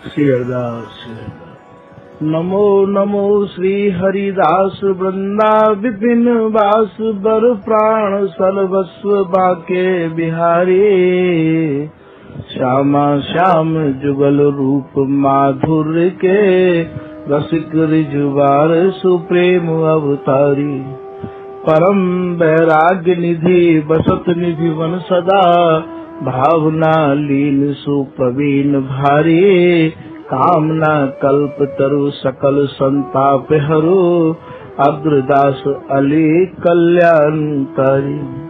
श्री हरिदास श्री हरिदास। नमो नमो श्री हरिदास वृंदा विपिन वास बर प्राण सर्वस्व बाके बिहारी। श्यामा श्याम जुगल रूप माधुर्य के रसिक रिजुवार सुप्रेम अवतारी। परम वैराग्य निधि बसत निधि वन सदा भावना लीन सुप्रवीण भारी। कामना कल्प तरु सकल संताप हरु अग्रदास अली कल्याणकारी।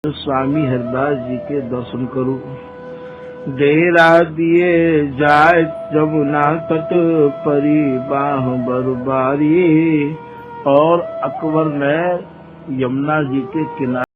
स्वामी हरिदास जी के दर्शन करूं। डेरा दिए जाए जमुना तट परी बाह बरबारी, और अकबर ने यमुना जी के किनारे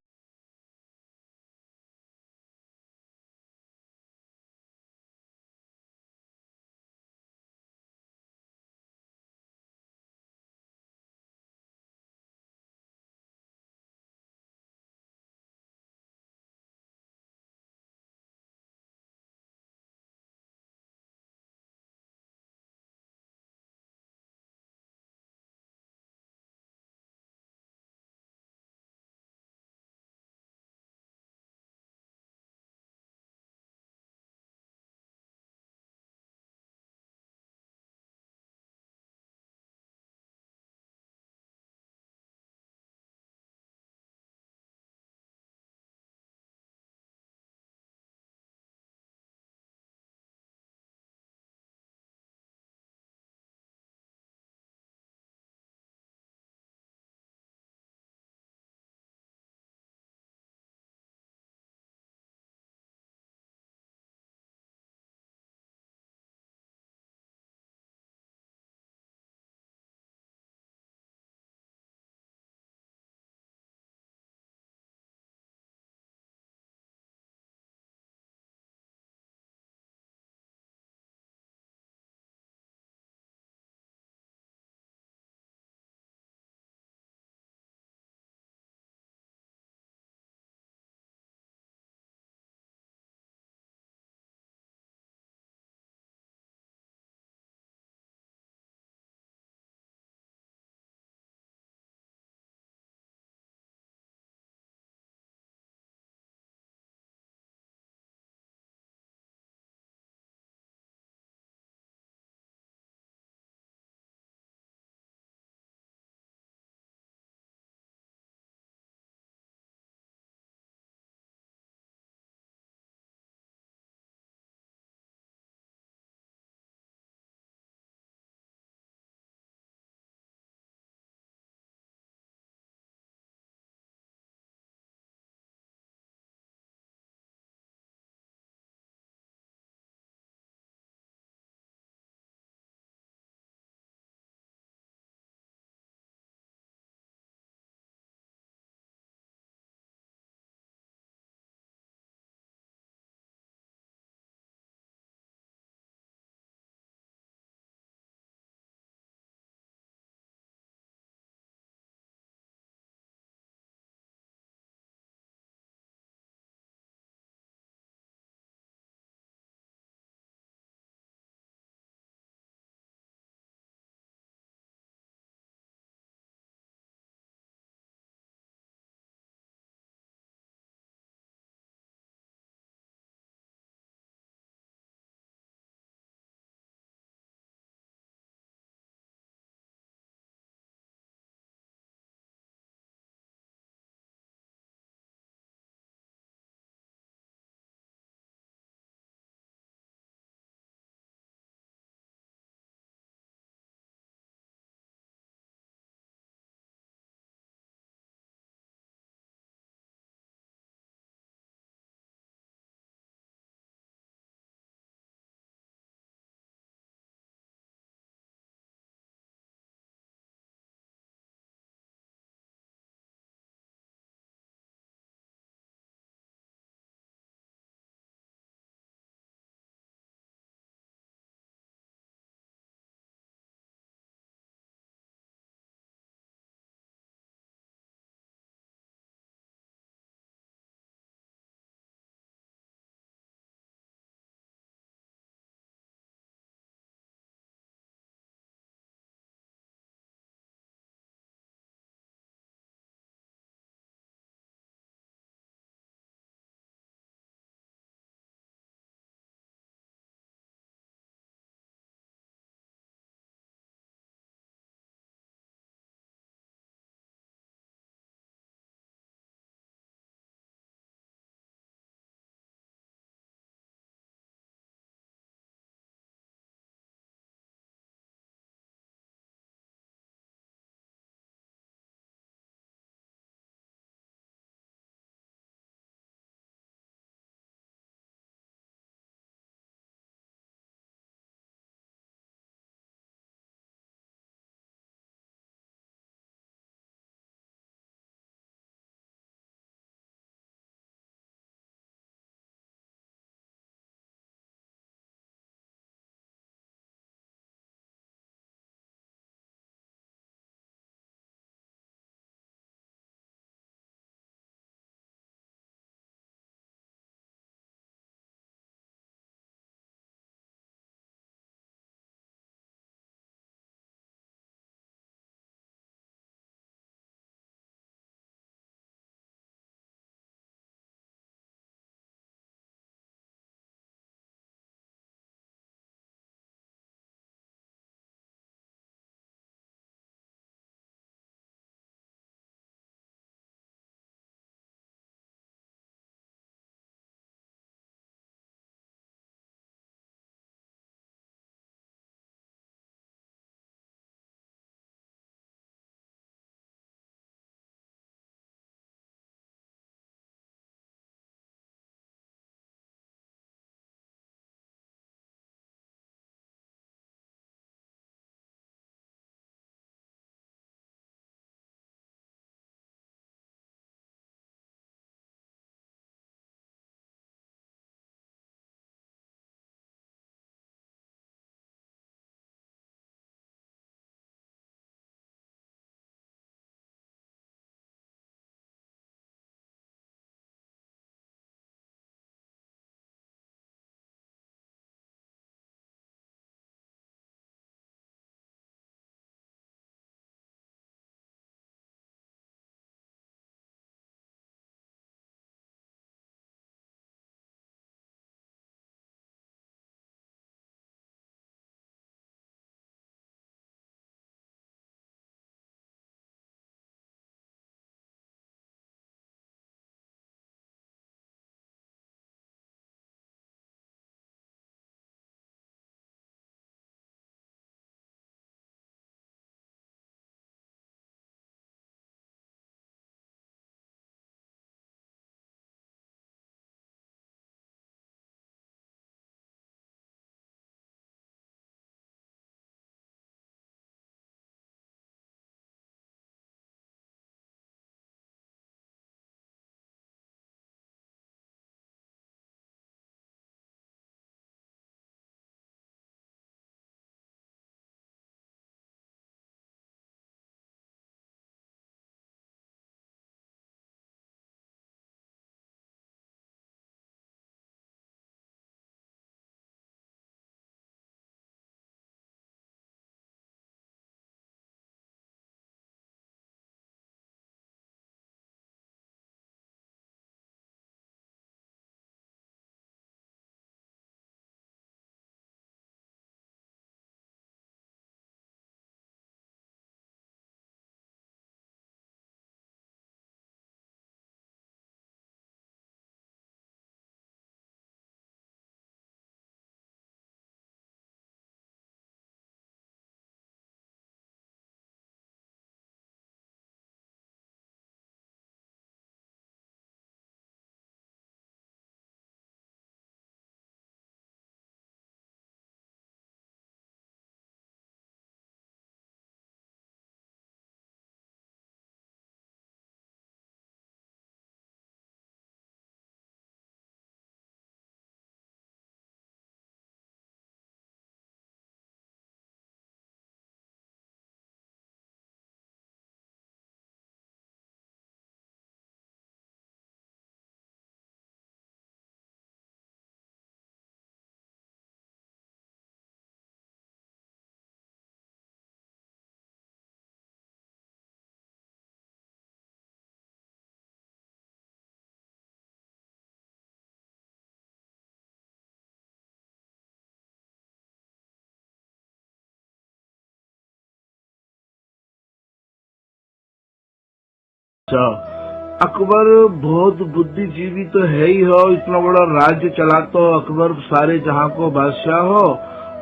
अकबर बहुत बुद्धिजीवी तो है ही हो, इतना बड़ा राज्य चलाता हो अकबर, सारे जहां को बादशाह हो,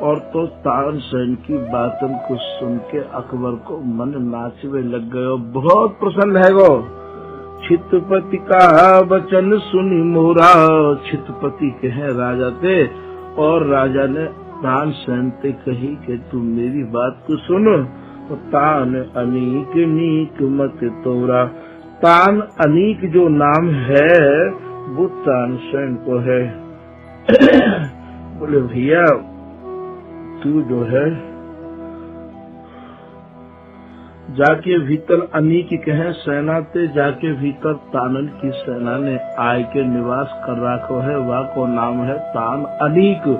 और तो तानसेन की बातन को सुन के अकबर को मन नाचवे लग गयो, बहुत प्रसन्न है वो। चितपति का वचन सुनी मोरा, चितपति के हैं राजा थे, और राजा ने तानसेन से कही कि तू मेरी बात को सुन, तो तान अनीक नीक मत तोरा। तान अनीक जो नाम है वो तानसेन को है। बोले भैया तू जो है जाके भीतर अनीक कहे सेना ते, जाके भीतर तानन की सेना ने आय के निवास कर रखो है, वह को नाम है तान अनीक।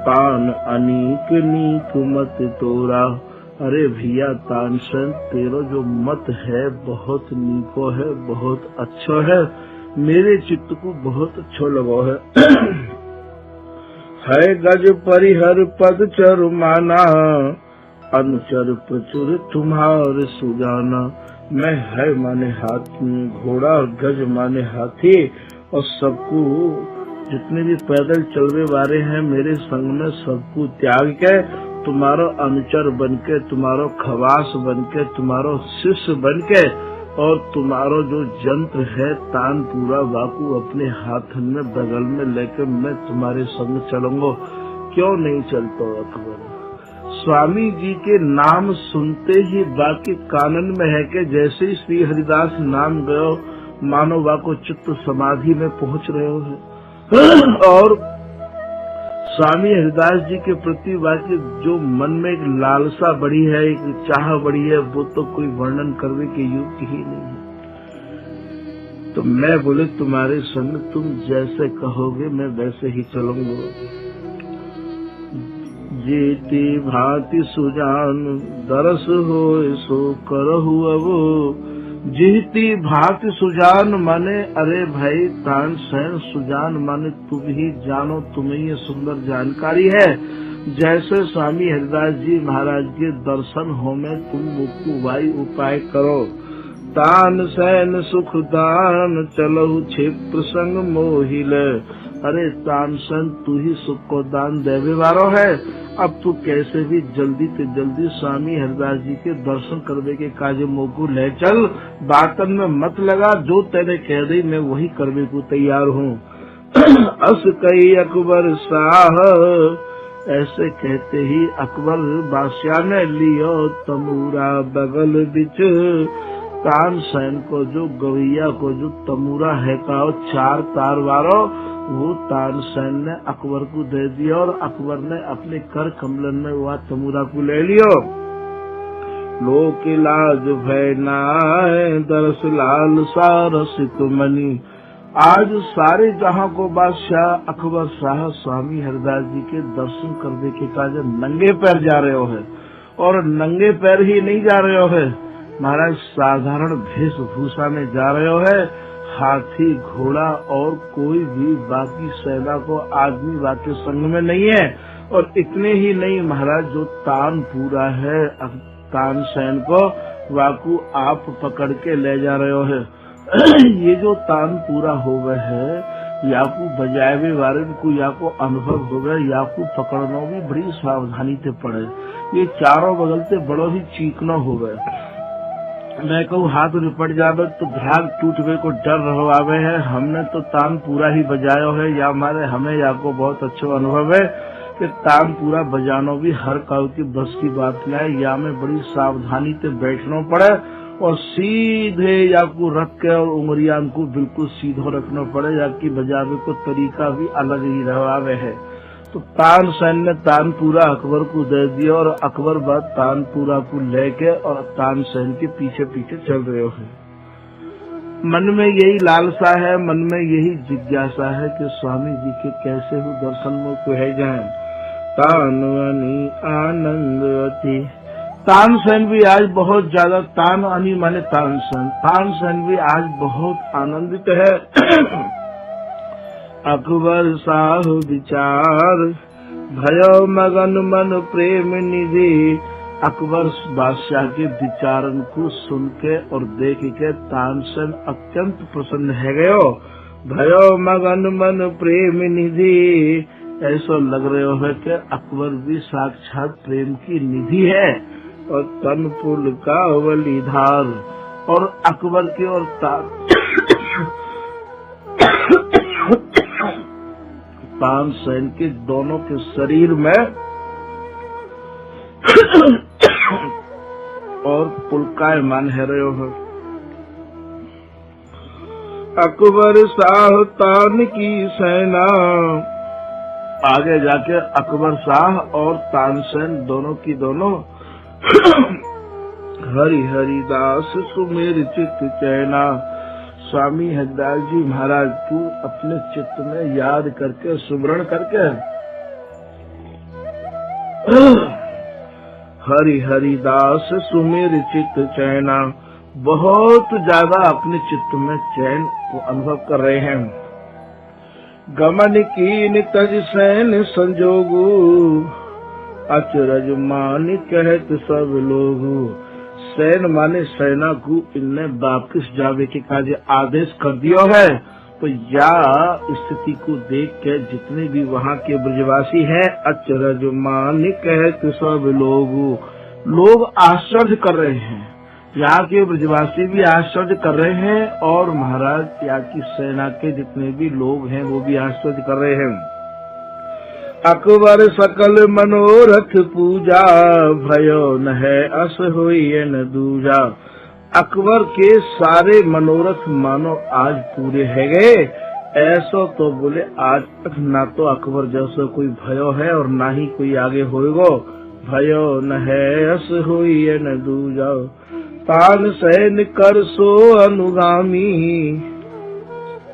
तान अनीक नीक मत तोरा। अरे भैया तानसेन तेरो जो मत है बहुत नीको है, बहुत अच्छा है, मेरे चित्त को बहुत अच्छा लगो है। है गज परिहर पद चर माना, अनुचर प्रचुर तुम्हार सुजाना। मैं है माने हाथी घोड़ा, और गज माने हाथी, और सबको जितने भी पैदल चलने वाले हैं मेरे संग में सबको त्याग के तुम्हारो अनुचर बनके, तुम्हारो खवास बनके, तुम्हारो शिष्य बनके, और तुम्हारो जो यंत्र है तानपुरा वाकू अपने हाथ में बगल में लेकर मैं तुम्हारे संग चलूंगा। क्यों नहीं चलता अकबर? स्वामी जी के नाम सुनते ही बाकी कानन में है कि जैसे ही श्री हरिदास नाम गयो मानो वाको चित्त समाधि में पहुंच रहे हो। और स्वामी हरिदास जी के प्रति वाकई जो मन में एक लालसा बढ़ी है, एक चाह बढ़ी है, वो तो कोई वर्णन करने के योग्य ही नहीं है। तो मैं बोले तुम्हारे संग तुम जैसे कहोगे मैं वैसे ही चलूंगा। जेती भांति सुजान दरस हो सो करहु अबो। जीती भांति सुजान माने अरे भाई तानसेन सुजान माने तुम ही जानो, तुम्हें ये सुंदर जानकारी है। जैसे स्वामी हरिदास जी महाराज के दर्शन हो में तुम मुक्तुवाई उपाय करो। तानसेन सुख दान चलहु क्षिप्र संग मोहिल। अरे तानसेन तू ही सुख को दान देवे वारो है। अब तू कैसे भी जल्दी से जल्दी स्वामी हरिदास जी के दर्शन करने के काज मोकू ले चल, बातन में मत लगा, जो तेरे कह दी मैं वही करने को तैयार हूँ। अस कही अकबर शाह। ऐसे कहते ही अकबर बादशाह ने लियो तमूरा बगल बिच। तानसेन को जो गवैया को जो तमूरा है का 4 तार वारो, वो तानसेन ने अकबर को दे दिया, और अकबर ने अपने कर कमलन में वह तमूरा को ले लियो। लोक लाज भय नाय दरस लाल सारसित मनी। आज सारे जहां को बादशाह अकबर शाह स्वामी हरिदास जी के दर्शन करने के काज नंगे पैर जा रहे हो है, और नंगे पैर ही नहीं जा रहे हो है महाराज, साधारण वेशभूषा में जा रहे हो है। हाथी घोड़ा और कोई भी बाकी सेना को आदमी बाकी संग में नहीं है। और इतने ही नहीं महाराज, जो तानपुरा है तानसेन को वाकू आप पकड़ के ले जा रहे हो है। ये जो तानपुरा हो गए है, याकू बजावे वाले को याको अनुभव हो गए, याकू पकड़ना भी बड़ी सावधानी से पड़े। ये चारों बगल से बड़ो ही चीकना हो गए। मैं कहूँ हाथ निपट जावे तो भाग टूट गए को डर रहो आवे है। हमने तो तान पूरा ही बजायो है, या हमारे हमें या को बहुत अच्छा अनुभव है कि तान पूरा बजानो भी हर काल की बस की बात न है। या में बड़ी सावधानी से बैठना पड़े, और सीधे या को रख के और उंगलियां को बिल्कुल सीधो रखना पड़े, या की बजावे को तरीका भी अलग ही रहावे है। तो तानसेन ने तानपुरा अकबर को दे दिया, और अकबर बाद तानपुरा को लेके और तानसेन के पीछे पीछे चल रहे हैं। मन में यही लालसा है, मन में यही जिज्ञासा है कि स्वामी जी के कैसे हो दर्शन में को है जाए। तानवनी आनंद अति। तानसेन भी आज बहुत ज्यादा, तान अनी माने तानसेन भी आज बहुत आनंदित है। अकबर शाह विचार भयो मगन मन प्रेम निधि। अकबर बादशाह के विचारन को सुन के और देख के तानसेन अत्यंत प्रसन्न है गयो। भयो मगन मन प्रेम निधि, ऐसा लग रहा है कि अकबर भी साक्षात प्रेम की निधि है। और तन पुल का बलिधार, और अकबर के और तानसेन के दोनों के शरीर में और पुलकायमान है रहे हो। अकबर शाह तान की सेना, आगे जाके अकबर शाह और तानसेन दोनों की दोनों हरि हरिदास सुमेर चित्त चैना। स्वामी हरिदास जी महाराज तू अपने चित्त में याद करके सुमरण करके हरि हरिदास सुमेर चित्त चैना, बहुत ज्यादा अपने चित्त में चैन को अनुभव कर रहे हैं। गमन कीन तज सैन संजोगु, अचरज मान कहत सब लोगु। सैन माने सेना को इनने वापिस जावे के काज आदेश कर दिया है। तो या स्थिति को देख के जितने भी वहाँ के ब्रजवासी हैं, अचरज मान कहत सब लोग आश्चर्य कर रहे हैं। यहाँ के ब्रजवासी भी आश्चर्य कर रहे हैं और महाराज यहाँ की सेना के जितने भी लोग हैं वो भी आश्चर्य कर रहे हैं। अकबर सकल मनोरथ पूजा, भयो न है अस होई न दूजा। अकबर के सारे मनोरथ मानो आज पूरे है गए। ऐसा तो बोले आज तक ना तो अकबर जैसा कोई भयो है और ना ही कोई आगे होएगो। भयो न है अस होई न दूजा, तानसेन कर सो अनुगामी।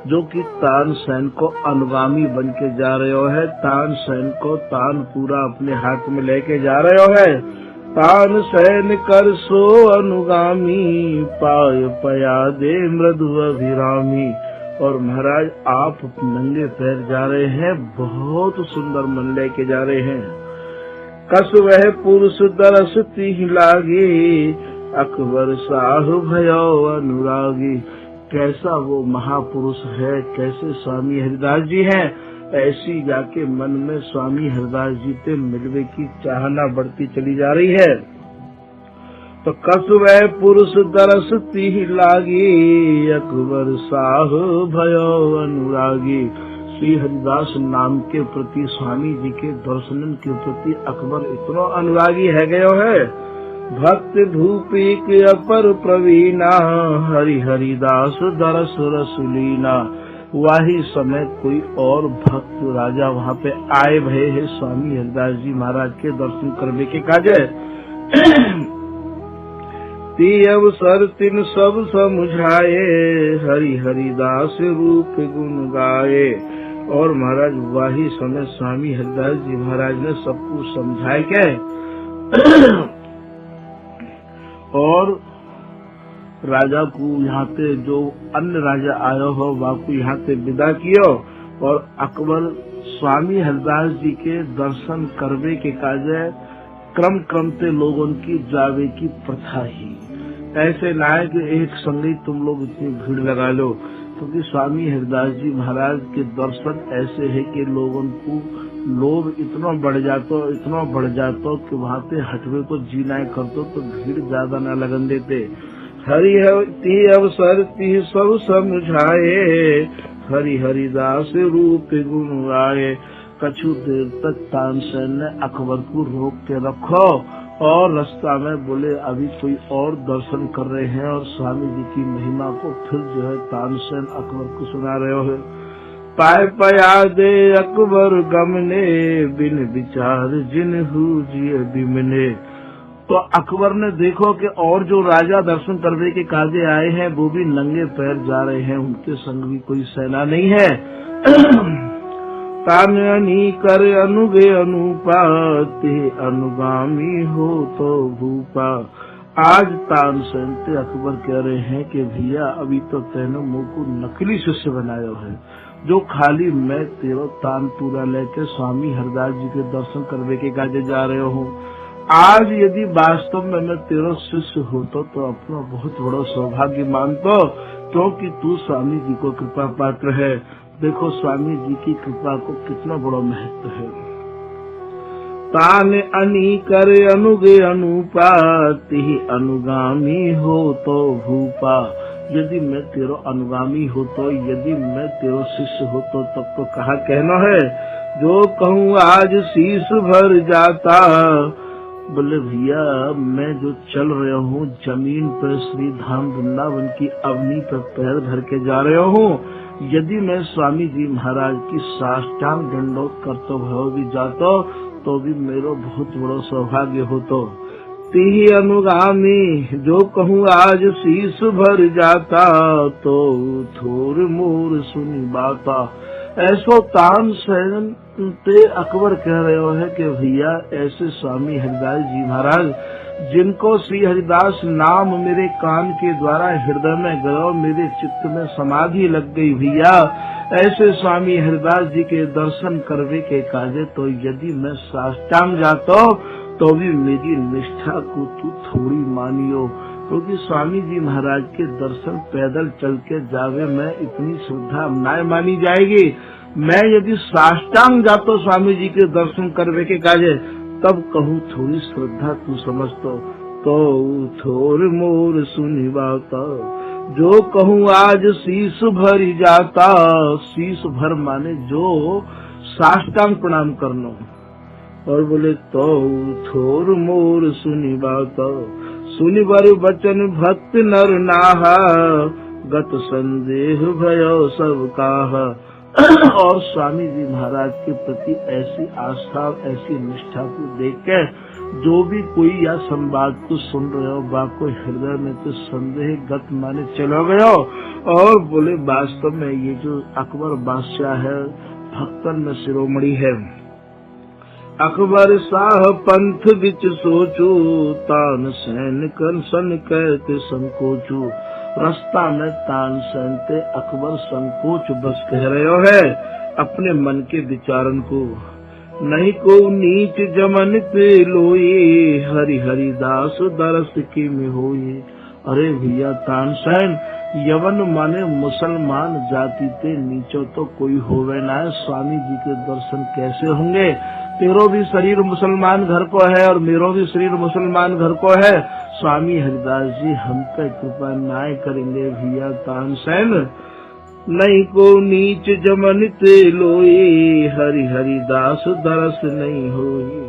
जो कि तानसेन को अनुगामी बन के जा रहे हो है, तानसेन को तान पूरा अपने हाथ में लेके जा रहे हो है। तानसेन कर सो अनुगामी, पाय पया दे मृदु अभिरामी। और महाराज आप नंगे पैर जा रहे हैं, बहुत सुंदर मन लेके जा रहे हैं। कस वह पुरुष दरस ती लागे, अकबर शाह भयो अनुरागी। कैसा वो महापुरुष है, कैसे स्वामी हरिदास जी हैं, ऐसी जाके मन में स्वामी हरिदास जी से मिलने की चाहना बढ़ती चली जा रही है। तो कस वह पुरुष दरस ती लागी, अकबर शाह भयो अनुरागी। श्री हरिदास नाम के प्रति, स्वामी जी के दर्शन के प्रति अकबर इतना अनुरागी है गयो है। भक्त भूपी के अपर प्रवीणा, हरि हरिदास दरस रसुलीना। वही समय कोई और भक्त राजा वहाँ पे आए भये है स्वामी हरिदास जी महाराज के दर्शन करने के काजे। ती अवसर तिन सब समुझाए, हरि हरिदास रूप गुण गाए। और महाराज वही समय स्वामी हरिदास जी महाराज ने सबको समझाए के और राजा को यहाँ पे जो अन्य राजा आयो हो वह को यहाँ से विदा कियो। और अकबर स्वामी हरिदास जी के दर्शन करवे के काजे क्रम क्रम से लोगों की जावे की प्रथा ही। ऐसे ना है कि एक संगी तुम लोग इतनी भीड़ लगा लो, क्योंकि स्वामी हरिदास जी महाराज के दर्शन ऐसे है कि लोगों को लोभ इतना बढ़ जाता कि वहाँ पे हटवे तो जीना कर तो भीड़ ज्यादा न लगन देते। हरि ती अवसर ती सब समझाए, हरि हरिदास रूप गुण आए। कछु देर तक तानसेन ने अकबर को रोक के रखो और रास्ता में बोले अभी कोई और दर्शन कर रहे हैं और स्वामी जी की महिमा को फिर जो है तानसेन अकबर को सुना रहे हो। पाय पया दे अकबर गमने, बिन विचार जिन्हू जिए बिमने। तो अकबर ने देखो कि और जो राजा दर्शन करने के काजे आए हैं वो भी नंगे पैर जा रहे हैं, उनके संग भी कोई सेना नहीं है। ताननी कर अनुगे अनुपा, ते अनुगामी हो तो भूपा। आज तानसेन से अकबर कह रहे हैं कि भैया अभी तो तेने मुँह को नकली शिष्य बनाया है, जो खाली मैं तेरा तान पूरा लेके स्वामी हरिदास जी के दर्शन करने के काजे जा रहे हो। आज यदि वास्तव में मैं तेरा शिष्य होता तो अपना बहुत बड़ा सौभाग्य मानता, क्योंकि तू स्वामी जी को कृपा पात्र है। देखो स्वामी जी की कृपा को कितना बड़ा महत्व है। तान अनि करे अनुगे अनुपा, तिहि अनुगामी हो तो भूपा। यदि मैं तेरो अनुगामी हो तो, यदि मैं तेरो शिष्य हो तो तब तो कहा कहना है, जो कहूँ आज शीश भर जाता। बोले भैया मैं जो चल रहा हूँ जमीन पर श्री धाम वृंदावन की अवनी पर पैर धर के जा रहा हूँ, यदि मैं स्वामी जी महाराज की साष्टांग दंडोत करते भव भी जाता तो भी मेरा बहुत बड़ा सौभाग्य होता। तिहि अनुगामी जो कहूँ आज शीश भर जाता, तो थोर मोर सुनी बाता। ऐसो तानसेन ते अकबर कह रहे हो है कि भैया ऐसे स्वामी हरिदास जी महाराज, जिनको श्री हरिदास नाम मेरे कान के द्वारा हृदय में गयो, मेरे चित्त में समाधि लग गई भैया, ऐसे स्वामी हरिदास जी के दर्शन करवे के काजे तो यदि मैं साष्टांग जाता तो भी मेरी निष्ठा को तू थोड़ी मानियो, क्योंकि स्वामी जी महाराज के दर्शन पैदल चल के जावे में इतनी श्रद्धा न मानी जाएगी। मैं यदि साष्टांग जातो स्वामी जी के दर्शन करवे के काजे तब कहूँ थोड़ी श्रद्धा तू समझतो। तो थोर मोर सुनी बाता, जो कहूँ आज शीश भर जाता। शीश भर माने जो साष्टांग प्रणाम करना। और बोले तो थोर मोर सुनी बाता, सुनि बर बचन भक्त नर नाहा, गत संदेह भयो सब काहा। और स्वामी जी महाराज के प्रति ऐसी आस्था ऐसी निष्ठा को देख के जो भी कोई या संवाद को सुन रहे हो बाको हृदय में तो संदेह गत माने चलो गयो। और बोले वास्तव में ये जो अकबर बादशाह है भक्तन में शिरोमणि है। अकबर शाह पंथ बिच सोचू, तानसेन कंसन कहते संकोचू। रास्ता में तानसेन ते अकबर संकोच बस कह रहे है अपने मन के विचारन को। नहीं को नीच जमन पे लोए, हरि हरिदास दरस की में होए। अरे भैया तानसेन, यवन माने मुसलमान जाति ते नीचो तो कोई होवे ना है, स्वामी जी के दर्शन कैसे होंगे। तेरो भी शरीर मुसलमान घर को है और मेरो भी शरीर मुसलमान घर को है। स्वामी हरिदास जी हम पे कृपा नाय करेंगे भैया तानसेन। नहीं को नीच जमन ते लोए, हरि हरिदास दरस नहीं होए।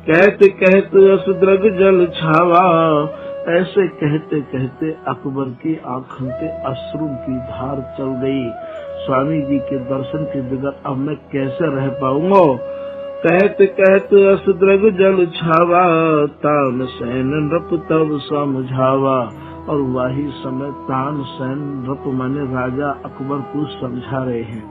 कहते कहते असुद्रग जल छावा, ऐसे कहते कहते अकबर की आंखों से अश्रु की धार चल गई। स्वामी जी के दर्शन के बगैर अब मैं कैसे रह पाऊंगा। कहते कहते असुद्रग जल छावा, तानसेन नृप तब समझावा। और वही समय तानसेन नृप माने राजा अकबर को समझा रहे हैं।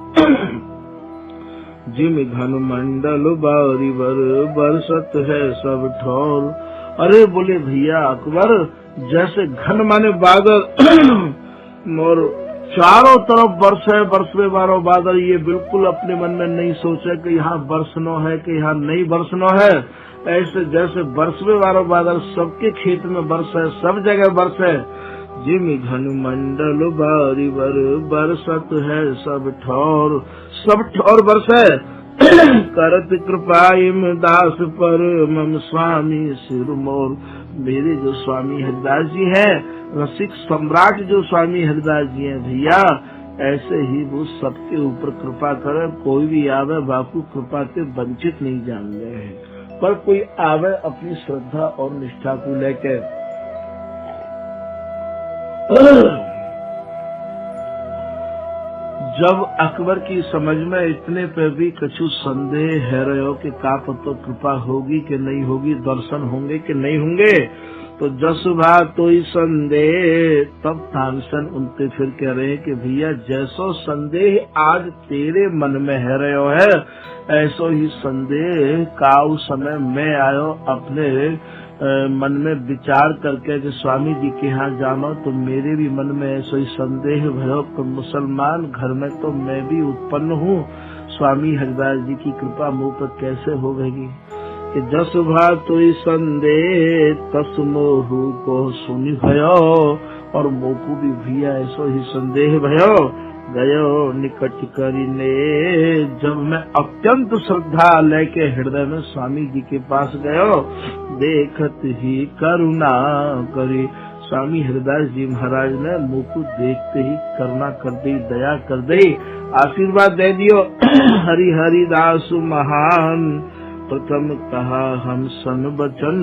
जिम घन मंडल बारी बर, बरसत है सब ठोर। अरे बोले भैया अकबर, जैसे घन माने बादल और चारों तरफ बरसे बारो बादल, ये बिल्कुल अपने मन में नहीं सोचे कि यहाँ बरसनो है कि यहाँ नहीं बरसनो है। ऐसे जैसे बरसवे वारो बादल सबके खेत में बरसे, सब जगह बरसे। जिम घन मंडल बारी बर, बरसत है सब ठोर बरसे। करत कृपा दास पर, मम स्वामी सिर मोर। मेरे जो स्वामी हरिदास जी हैं, रसिक सम्राट जो स्वामी हरिदास जी हैं भैया, ऐसे ही वो सबके ऊपर कृपा करे। कोई भी आवे बापू कृपा से वंचित नहीं जान गए हैं, पर कोई आवे अपनी श्रद्धा और निष्ठा को लेकर। जब अकबर की समझ में इतने पे भी कछु संदेह है रहे हो कि का पतो कृपा होगी कि नहीं होगी, दर्शन होंगे कि नहीं होंगे, तो जसुभा तो ही संदेह। तब तानसेन उनसे फिर कह रहे हैं कि भैया जैसो संदेह आज तेरे मन में है रहे हो है, ऐसो ही संदेह का उस समय मैं आयो अपने मन में विचार करके कि स्वामी जी के यहाँ जाना, तो मेरे भी मन में ऐसा ही संदेह भयो कि मुसलमान घर में तो मैं भी उत्पन्न हूँ, स्वामी हरिदास जी की कृपा मुझ पर कैसे होगी। कि जस भातुई संदेह तस मोहू को सुनि भयो, और मोकू भी भैया ऐसो ही संदेह भयो। गयो निकट करीने, जब मैं अत्यंत श्रद्धा लेके हृदय में स्वामी जी के पास गयो, देखत ही करुणा करी। स्वामी हरिदास जी महाराज ने मुझको देखते ही करुणा कर दी, दया कर दी, आशीर्वाद दे दियो। हरि हरिदास महान प्रथम कहा हम सन बचन।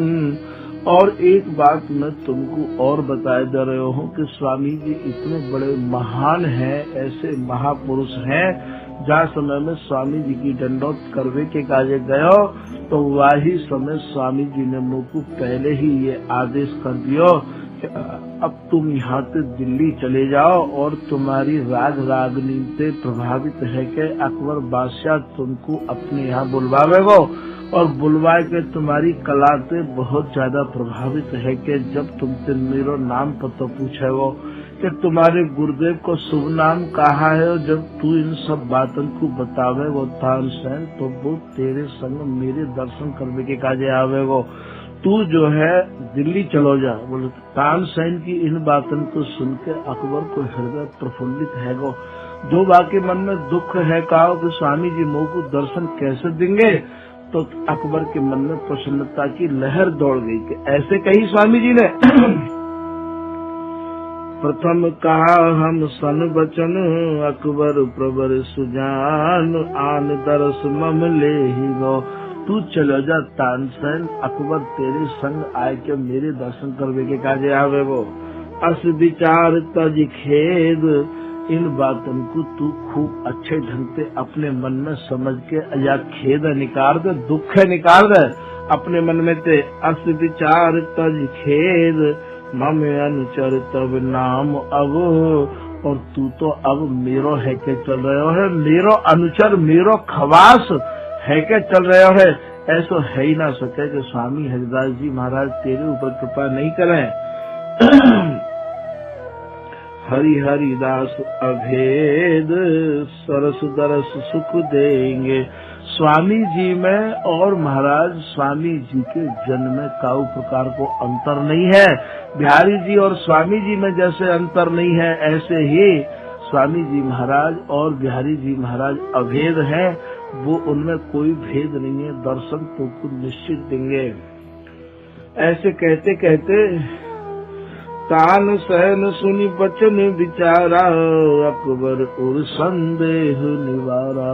और एक बात मैं तुमको और बताए दे रहे हूँ कि स्वामी जी इतने बड़े महान हैं, ऐसे महापुरुष हैं। जहाँ समय में स्वामी जी की दंडोत करवे के काजे गयो, तो वही समय स्वामी जी ने मुझको पहले ही ये आदेश कर दियो कि अब तुम यहाँ से दिल्ली चले जाओ, और तुम्हारी राग रागनी से प्रभावित है कि अकबर बादशाह तुमको अपने यहाँ बुलवावेगो, और बुलवा के तुम्हारी कला से बहुत ज्यादा प्रभावित है कि जब तुमसे मेरो नाम पता पूछे वो कि तुम्हारे गुरुदेव को शुभ नाम कहा है, और जब तू इन सब बातों को बतावे वो तानसेन, तो वो तेरे संग मेरे दर्शन करने के काजे आवे वो। तू जो है दिल्ली चलो जा। बोले तानसेन की इन बातों को सुन के अकबर को हृदय प्रफुल्लित है गो। जो बाकी मन में दुख है कहो कि स्वामी जी मुँह को दर्शन कैसे देंगे, तो अकबर के मन में प्रसन्नता की लहर दौड़ गई कि ऐसे कही स्वामी जी ने। प्रथम कहा हम सन बचन, अकबर प्रबर सुजान, आन दरस मम ले ही गो। तू चलो जा तानसेन, अकबर तेरे संग आए के मेरे दर्शन करवे के काजे आवे वो। अस विचार तज खेद, इन बातों को तू खूब अच्छे ढंग से अपने मन में समझ के, या खेद निकाल दे, दुख निकाल दे अपने मन में ते। अस विचार तज खेद, मम अनुचर तब नाम अब। और तू तो अब मेरो है के चल रहे हो है, मेरो अनुचर मेरो खवास है के चल रहे हो है। ऐसा है ही ना सके कि स्वामी हरिदास जी महाराज तेरे ऊपर कृपा नहीं करें। हरि हरिदास अभेद, सरस दरस सुख देंगे। स्वामी जी में और महाराज स्वामी जी के जन्म में काऊ प्रकार को अंतर नहीं है। बिहारी जी और स्वामी जी में जैसे अंतर नहीं है, ऐसे ही स्वामी जी महाराज और बिहारी जी महाराज अभेद हैं। वो उनमें कोई भेद नहीं है, दर्शन तो कुछ निश्चित देंगे। ऐसे कहते कहते तानसेन सुनी बचन विचारा, अकबर और संदेह निवारा।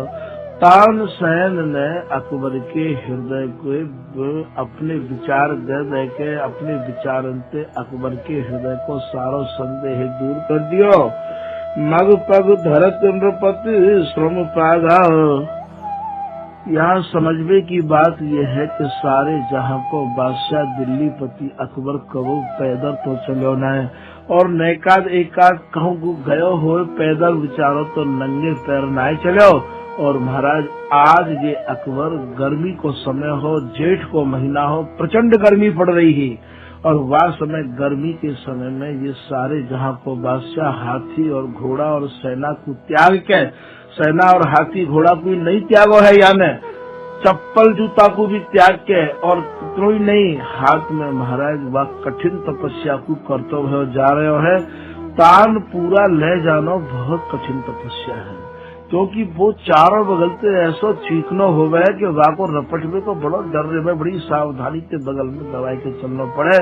तानसेन ने अकबर के हृदय को अपने विचार दे के, अपने विचार से अकबर के हृदय को सारो संदेह दूर कर दियो। मग पग धरत नृपति श्रम पागा। यहाँ समझने की बात यह है कि सारे जहाँ को बादशाह दिल्ली पति अकबर कबो पैदल तो चलो न है, और नैकाद एकाद कहूँ को गयो हो पैदल विचारो तो नंगे पैर न चलो। और महाराज आज ये अकबर गर्मी को समय हो, जेठ को महीना हो, प्रचंड गर्मी पड़ रही है, और वह समय गर्मी के समय में ये सारे जहाँ को बादशाह हाथी और घोड़ा और सेना को त्याग के, सेना और हाथी घोड़ा को नहीं त्यागो है, यानी चप्पल जूता को भी त्याग के, और इतना ही नहीं हाथ में महाराज वह कठिन तपस्या को करते हुए जा रहे हो है। तान पूरा ले जाना बहुत कठिन तपस्या है, क्योंकि वो चारों बगल से ऐसा चीखना हो गया कि वहाँ को रपट में तो बड़ा डर रहे में, बड़ी सावधानी के बगल में दवाई के चलना पड़े।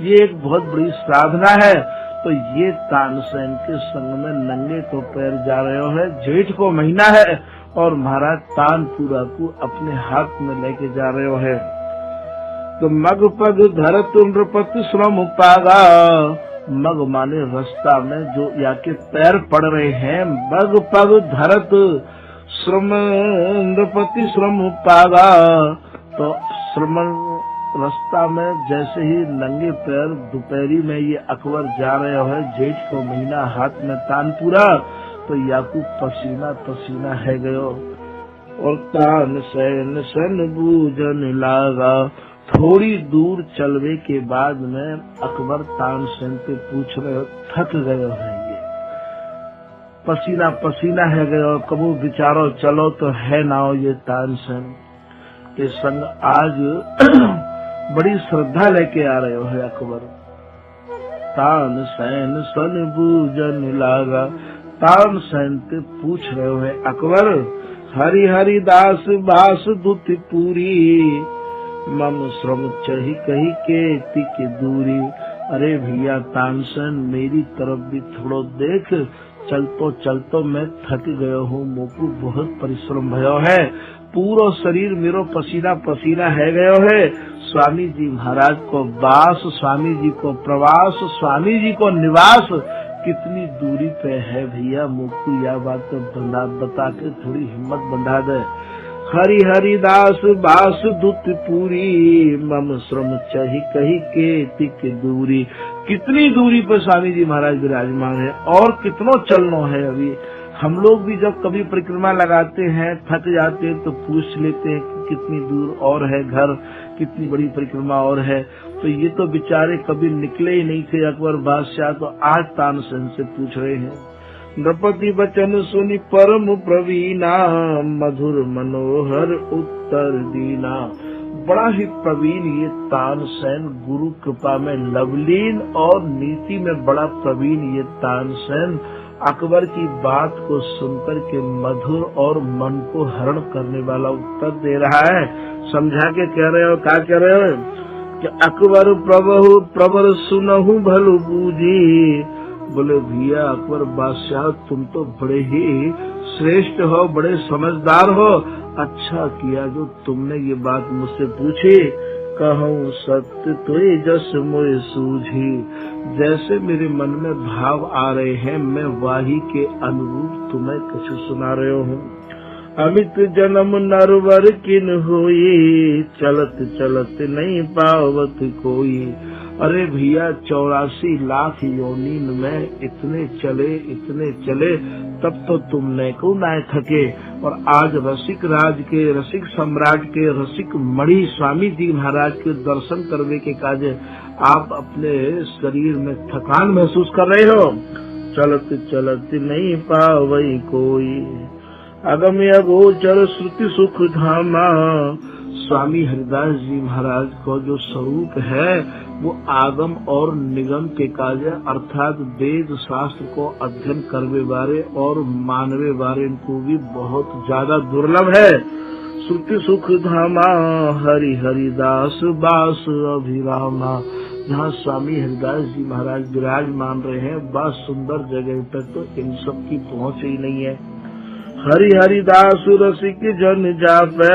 ये एक बहुत बड़ी साधना है। तो ये तानसेन के संग में नंगे को पैर जा रहे हो है, जेठ को महीना है, और महाराज तानपुरा को अपने हाथ में लेके जा रहे हो है। तो मग पग धरत नृपति श्रम पागा। मग माने रास्ता में जो याके पैर पड़ रहे हैं, मग पग धरत श्रम नृपति श्रम पागा। तो श्रम रास्ता में जैसे ही नंगे पैर दोपहरी में ये अकबर जा रहे हो है, जेठ को महीना, हाथ में तानपुरा, तो याकू पसीना पसीना है गयो। और तानसेन सन बूझन लागा। थोड़ी दूर चलवे के बाद में अकबर तानसेन से पूछ रहे हो, थक गए है, ये पसीना पसीना है गयो, कबू विचारो चलो तो है ना हो ये तानसेन। ते संग आज बड़ी श्रद्धा लेके आ रहे हो है अकबर। तानसेन सन बूझन लागा, तानसेन ते पूछ रहे हो है अकबर, हरि हरि दास बास दुति पूरी, मम श्रम चही कही के तिक दूरी। अरे भैया तानसेन मेरी तरफ भी थोड़ो देख, चलतो मैं थक गयो हूँ, मोकू बहुत परिश्रम भयो है, पूरा शरीर मेरो पसीना पसीना है गयो है। स्वामी जी महाराज को वास, स्वामी जी को प्रवास, स्वामी जी को निवास कितनी दूरी पे है भैया, मोकू यह बात बता के थोड़ी हिम्मत बंधा दे। हरि हरि दास बास दुत पूरी, मम श्रम चही कही के तिक दूरी। कितनी दूरी पर स्वामी जी महाराज विराजमान है और कितनो चलनो है। अभी हम लोग भी जब कभी परिक्रमा लगाते हैं थक जाते हैं तो पूछ लेते हैं कि कितनी दूर और है घर, कितनी बड़ी परिक्रमा और है। तो ये तो बेचारे कभी निकले ही नहीं थे अकबर बादशाह, तो आज तानसेन से पूछ रहे हैं। नृपति वचन सुनि परम प्रवीणा, मधुर मनोहर उत्तर दीना। बड़ा ही प्रवीण ये तानसेन, गुरु कृपा में लवलीन और नीति में बड़ा प्रवीण ये तानसेन अकबर की बात को सुनकर के मधुर और मन को हरण करने वाला उत्तर दे रहा है। समझा के कह रहे हो, क्या कह रहे हो कि अकबर प्रभु प्रवर सुनहु भलु बूझी। बोले भैया अकबर बादशाह तुम तो बड़े ही श्रेष्ठ हो, बड़े समझदार हो, अच्छा किया जो तुमने ये बात मुझसे पूछी। कहूँ सत्य तुई जस मोए सूझी, जैसे मेरे मन में भाव आ रहे हैं मैं वाही के अनुरूप तुम्हें कुछ सुना रहे हूँ। अमित जन्म नरवर किन होई, चलत चलत नहीं पावत कोई। अरे भैया 84 लाख योनीन में इतने चले तब तो तुमने को ना थके। और आज रसिक राज के, रसिक सम्राट के, रसिक मणि स्वामी जी महाराज के दर्शन करने के काजे आप अपने शरीर में थकान महसूस कर रहे हो। चलत चलत नहीं पावई कोई, अगम अगोचर श्रुति सुख धामा। स्वामी हरिदास जी महाराज को जो स्वरूप है वो आगम और निगम के कार्य अर्थात वेद शास्त्र को अध्ययन करने वाले और मानवे वाले इनको भी बहुत ज्यादा दुर्लभ है। श्रुति सुख धामा हरि हरिदास बास अभिरामा। जहाँ स्वामी हरिदास जी महाराज विराजमान रहे हैं बड़ा सुंदर जगह पर तो इन सब की पहुँच ही नहीं है। हरि हरिदास रसिक जन जापै,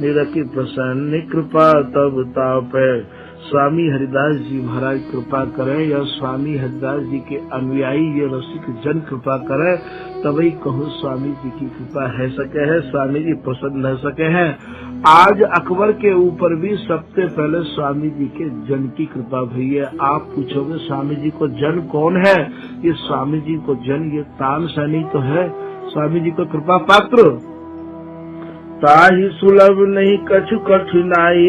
निरखी प्रसन्न कृपा तब तापै। स्वामी हरिदास जी महाराज कृपा करें या स्वामी हरिदास जी के अनुयायी ये रसिक जन कृपा करें तभी कहूँ स्वामी जी की कृपा है सके है, स्वामी जी प्रसन्न रह सके हैं। आज अकबर के ऊपर भी सबसे पहले स्वामी जी के जन की कृपा हुई है। आप पूछोगे स्वामी जी को जन कौन है? ये स्वामी जी को जन ये तानसेन तो है, स्वामी जी को कृपा पात्र। ताहि सुलभ नहीं कछु कठिनाई,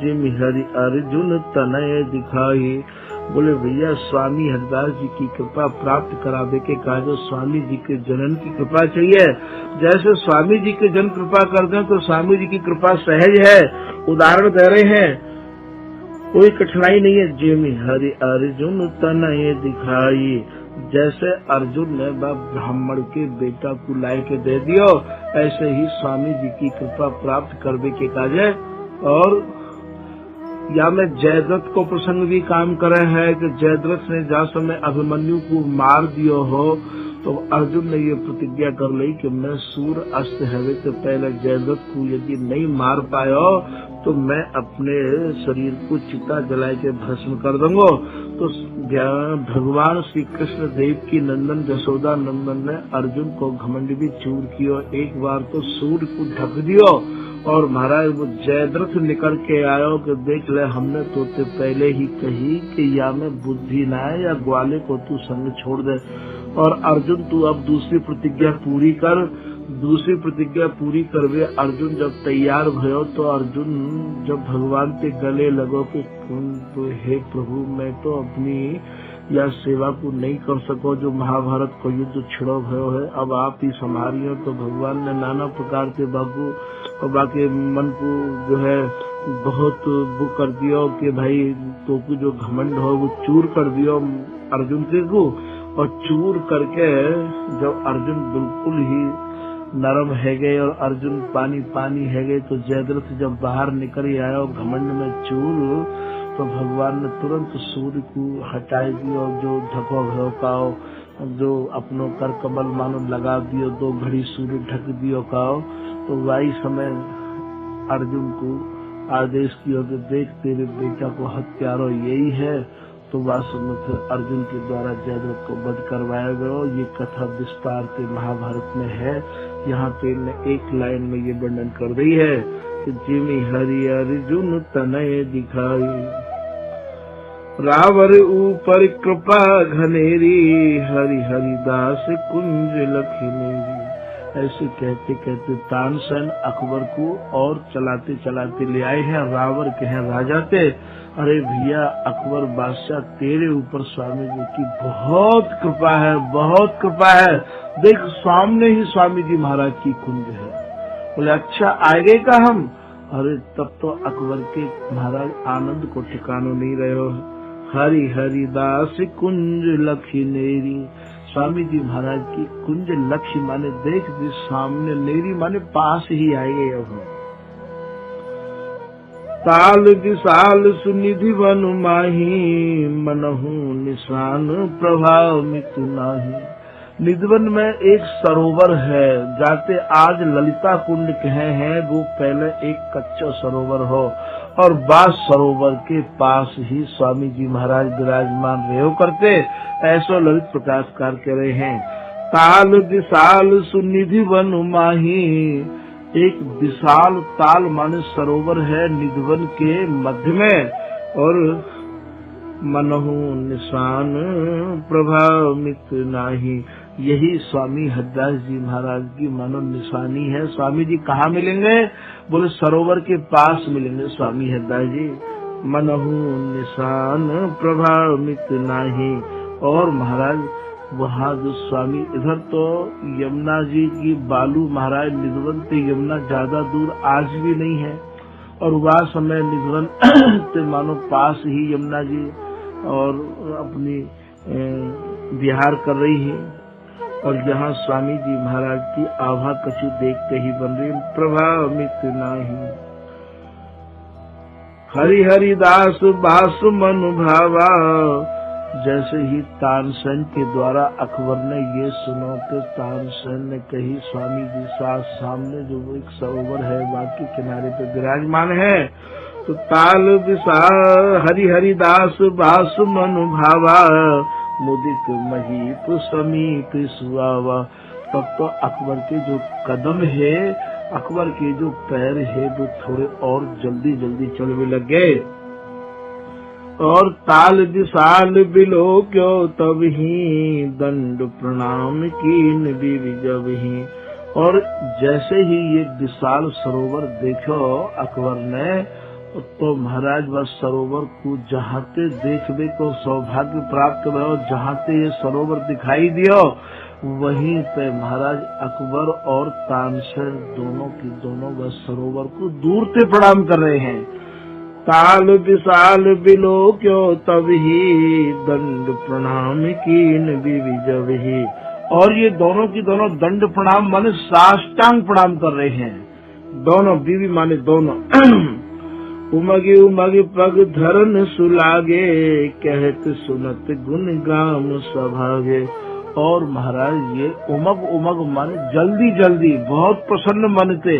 जिम हरि अर्जुन तनय दिखाई। बोले भैया स्वामी हरिदास जी की कृपा प्राप्त करावे के कार्य स्वामी जी के जनन की कृपा चाहिए। जैसे स्वामी जी के जन कृपा करते हैं तो स्वामी जी की कृपा सहज है। उदाहरण दे रहे हैं, कोई कठिनाई नहीं है। जिम हरि अर्जुन तनय दिखाई, जैसे अर्जुन ने ब्राह्मण के बेटा को ला के दे दियो, ऐसे ही स्वामी जी की कृपा प्राप्त करने के कार्य। और या में जयद्रथ को प्रसंग भी काम करे है कि जयद्रथ ने जा समय अभिमन्यु को मार दियो हो तो अर्जुन ने ये प्रतिज्ञा कर ली कि मैं सूर्य अस्त होने से पहले जयद्रथ को यदि नहीं मार पायो तो मैं अपने शरीर को चिता जला के भस्म कर दूंगा। तो भगवान श्री कृष्ण देव की नंदन जसोदा नंदन ने अर्जुन को घमंड भी चूर किया। एक बार तो सूर्य को ढक दियो और महाराज वो जयद्रथ निकल के आयो कि देख ले हमने तो ते पहले ही कही कि या में बुद्धि ना है या ग्वाले को तू संग छोड़ दे। और अर्जुन तू अब दूसरी प्रतिज्ञा पूरी कर। दूसरी प्रतिज्ञा पूरी करवे अर्जुन जब तैयार भयो तो अर्जुन जब भगवान के गले लगो कि तो हे प्रभु मैं तो अपनी या सेवा को नहीं कर सको, जो महाभारत को युद्ध छिड़ो भयो है अब आप ही संभालियो। तो भगवान ने नाना प्रकार के बाबू और बाकी मन को जो है बहुत वो कर दियो कि भाई तो को जो घमंड हो वो चूर कर दियो अर्जुन के को, और चूर करके जब अर्जुन बिल्कुल ही नरम है गए और अर्जुन पानी पानी है गए, तो जयद्रथ जब बाहर निकल आया और घमंड में चूर, तो भगवान ने तुरंत सूर्य को हटाई दिया और जो ढको भोकाओ जो अपनों कर कमल मानो लगा दियो, 2 घड़ी सूर्य ढक दियो काओ। तो वही समय अर्जुन को आदेश किया कि देख तेरे बेटा को हत्यारो यही है। तो वास्तव में फिर अर्जुन के द्वारा जयद्रथ को वध करवाया गया। ये कथा विस्तार से महाभारत में है। यहाँ पे ने एक लाइन में ये वर्णन कर रही है कि जिमि हरि अर्जुन तनय दिखाई, रावर ऊपर कृपा घनेरी, हरि हरिदास कुंज लखनेरी। ऐसे कहते कहते तानसेन अकबर को और चलाते चलाते ले आए हैं। रावर के हैं राजा थे। अरे भैया अकबर बादशाह तेरे ऊपर स्वामी जी की बहुत कृपा है, बहुत कृपा है। देख सामने ही स्वामी जी महाराज की कुंज है। बोले अच्छा आएंगे का हम? अरे तब तो अकबर के महाराज आनंद को ठिकाना नहीं रहे हो। हरि हरिदास कुंज लखनेरी, स्वामी जी महाराज की कुंज लक्ष्य माने देख दी सामने, नेरी माने पास ही आए। अब ताल विशाल सुनिधि वन माही, मनहु निशान प्रभाव मित नाही। निधवन में एक सरोवर है, जाते आज ललिता कुंड कहे हैं, वो पहले एक कच्चा सरोवर हो और बास सरोवर के पास ही स्वामी जी महाराज विराजमान रहे करते। ऐसा ललित प्रकाशकार कह रहे हैं। ताल विशाल सुनिधि वन माही, एक विशाल ताल माने सरोवर है निधवन के मध्य में, और मनहु निशान प्रभाव मित नाही, यही स्वामी हरिदास जी महाराज की मनो निशानी है। स्वामी जी कहाँ मिलेंगे? बोले सरोवर के पास मिलेंगे स्वामी हरिदास जी। मनहु निशान प्रभाव मित नाही, और महाराज वहाँ जो स्वामी, इधर तो यमुना जी की बालू महाराज निधवन से यमुना ज्यादा दूर आज भी नहीं है, और वह समय निधवन से मानो पास ही यमुना जी और अपनी विहार कर रही है। और जहाँ स्वामी जी महाराज की आभा कछु देखते ही बन रही, प्रभाव मित नाही। हरि हरिदास बास मन भावा, जैसे ही तानसेन के द्वारा अकबर ने ये सुनो तो तानसेन ने कही स्वामी जी साथ सामने जो एक सरोवर है बाकी किनारे पे विराजमान है। तो ताल विशाल हरि हरिदास बास मन भावा, मुदित महीप समीप सुआवा। तब तो अकबर के जो कदम है, अकबर के जो पैर है वो थोड़े और जल्दी जल्दी चलने लग गए। और ताल विशाल बिलो क्यों तब ही, दंड प्रणाम कीन जब ही। और जैसे ही ये विशाल सरोवर देखो अकबर ने, तो महाराज बस सरोवर को जहाते देखने को सौभाग्य प्राप्त भयो, जहाते ये सरोवर दिखाई दियो वहीं पे महाराज अकबर और तानसेन दोनों की दोनों बस सरोवर को दूर से प्रणाम कर रहे हैं। ताल विशाल बिलो क्यों तब ही, दंड प्रणाम कीन जब ही। और ये दोनों की दोनों दंड प्रणाम माने साष्टांग प्रणाम कर रहे हैं। दोनों बीवी माने दोनों। उमगे उमगे पग धरन सुलागे, कहत सुनत गुण गाम सभागे। और महाराज ये उमग उमग माने जल्दी जल्दी, बहुत प्रसन्न मन से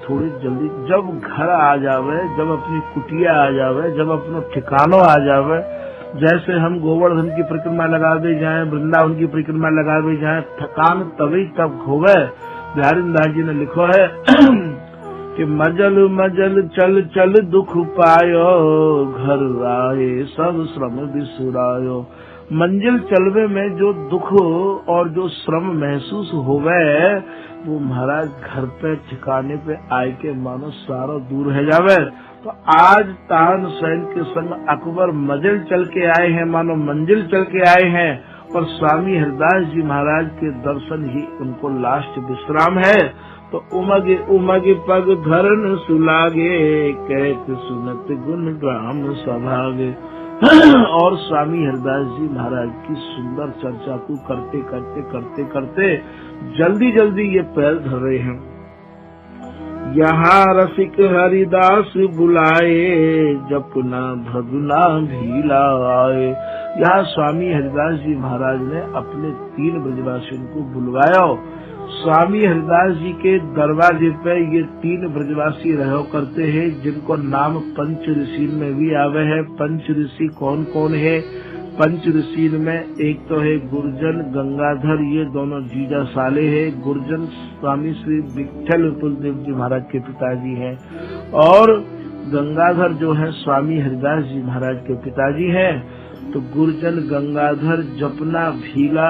थोड़ी जल्दी जब घर आ जावे, जब अपनी कुटिया आ जावे, जब अपना ठिकानो आ जावे, जैसे हम गोवर्धन की परिक्रमा लगा दे जाए, वृंदावन की परिक्रमा लगा दे जाए, थकान तभी तब होवे। बिहारी दास जी ने लिखो है कि मजल मजल चल चल दुख पायो, घर आए सब श्रम बिसुरायो। मंजिल चलवे में जो दुख और जो श्रम महसूस होवे, वो महाराज घर पे ठिकाने पे आए के मानो सारा दूर है जावे। तो आज तानसेन के संग अकबर मंजिल चल के आए हैं, मानो मंजिल चल के आए हैं, और स्वामी हरिदास जी महाराज के दर्शन ही उनको लास्ट विश्राम है। तो उमगे उमगे पग धरन सुलागे, कहत सुनत गुण राम सभागे। और स्वामी हरिदास जी महाराज की सुंदर चर्चा को करते करते करते करते जल्दी जल्दी ये पैर धर रहे हैं। यहाँ रसिक हरिदास बुलाए, जपना भगना भीला आए। यहाँ स्वामी हरिदास जी महाराज ने अपने 3 ब्रजवासियों को बुलवाया। स्वामी हरिदास जी के दरवाजे पे ये 3 ब्रजवासी रहो करते हैं, जिनको नाम पंच ऋषि में भी आवे है। पंच ऋषि कौन कौन है? पंच ऋषि में एक तो है गुरजन गंगाधर, ये दोनों जीजा साले हैं। गुरजन स्वामी श्री विठल विपुलदेव जी महाराज के पिताजी हैं, और गंगाधर जो है स्वामी हरिदास जी महाराज के पिताजी हैं। तो गुरजन गंगाधर जपना भीला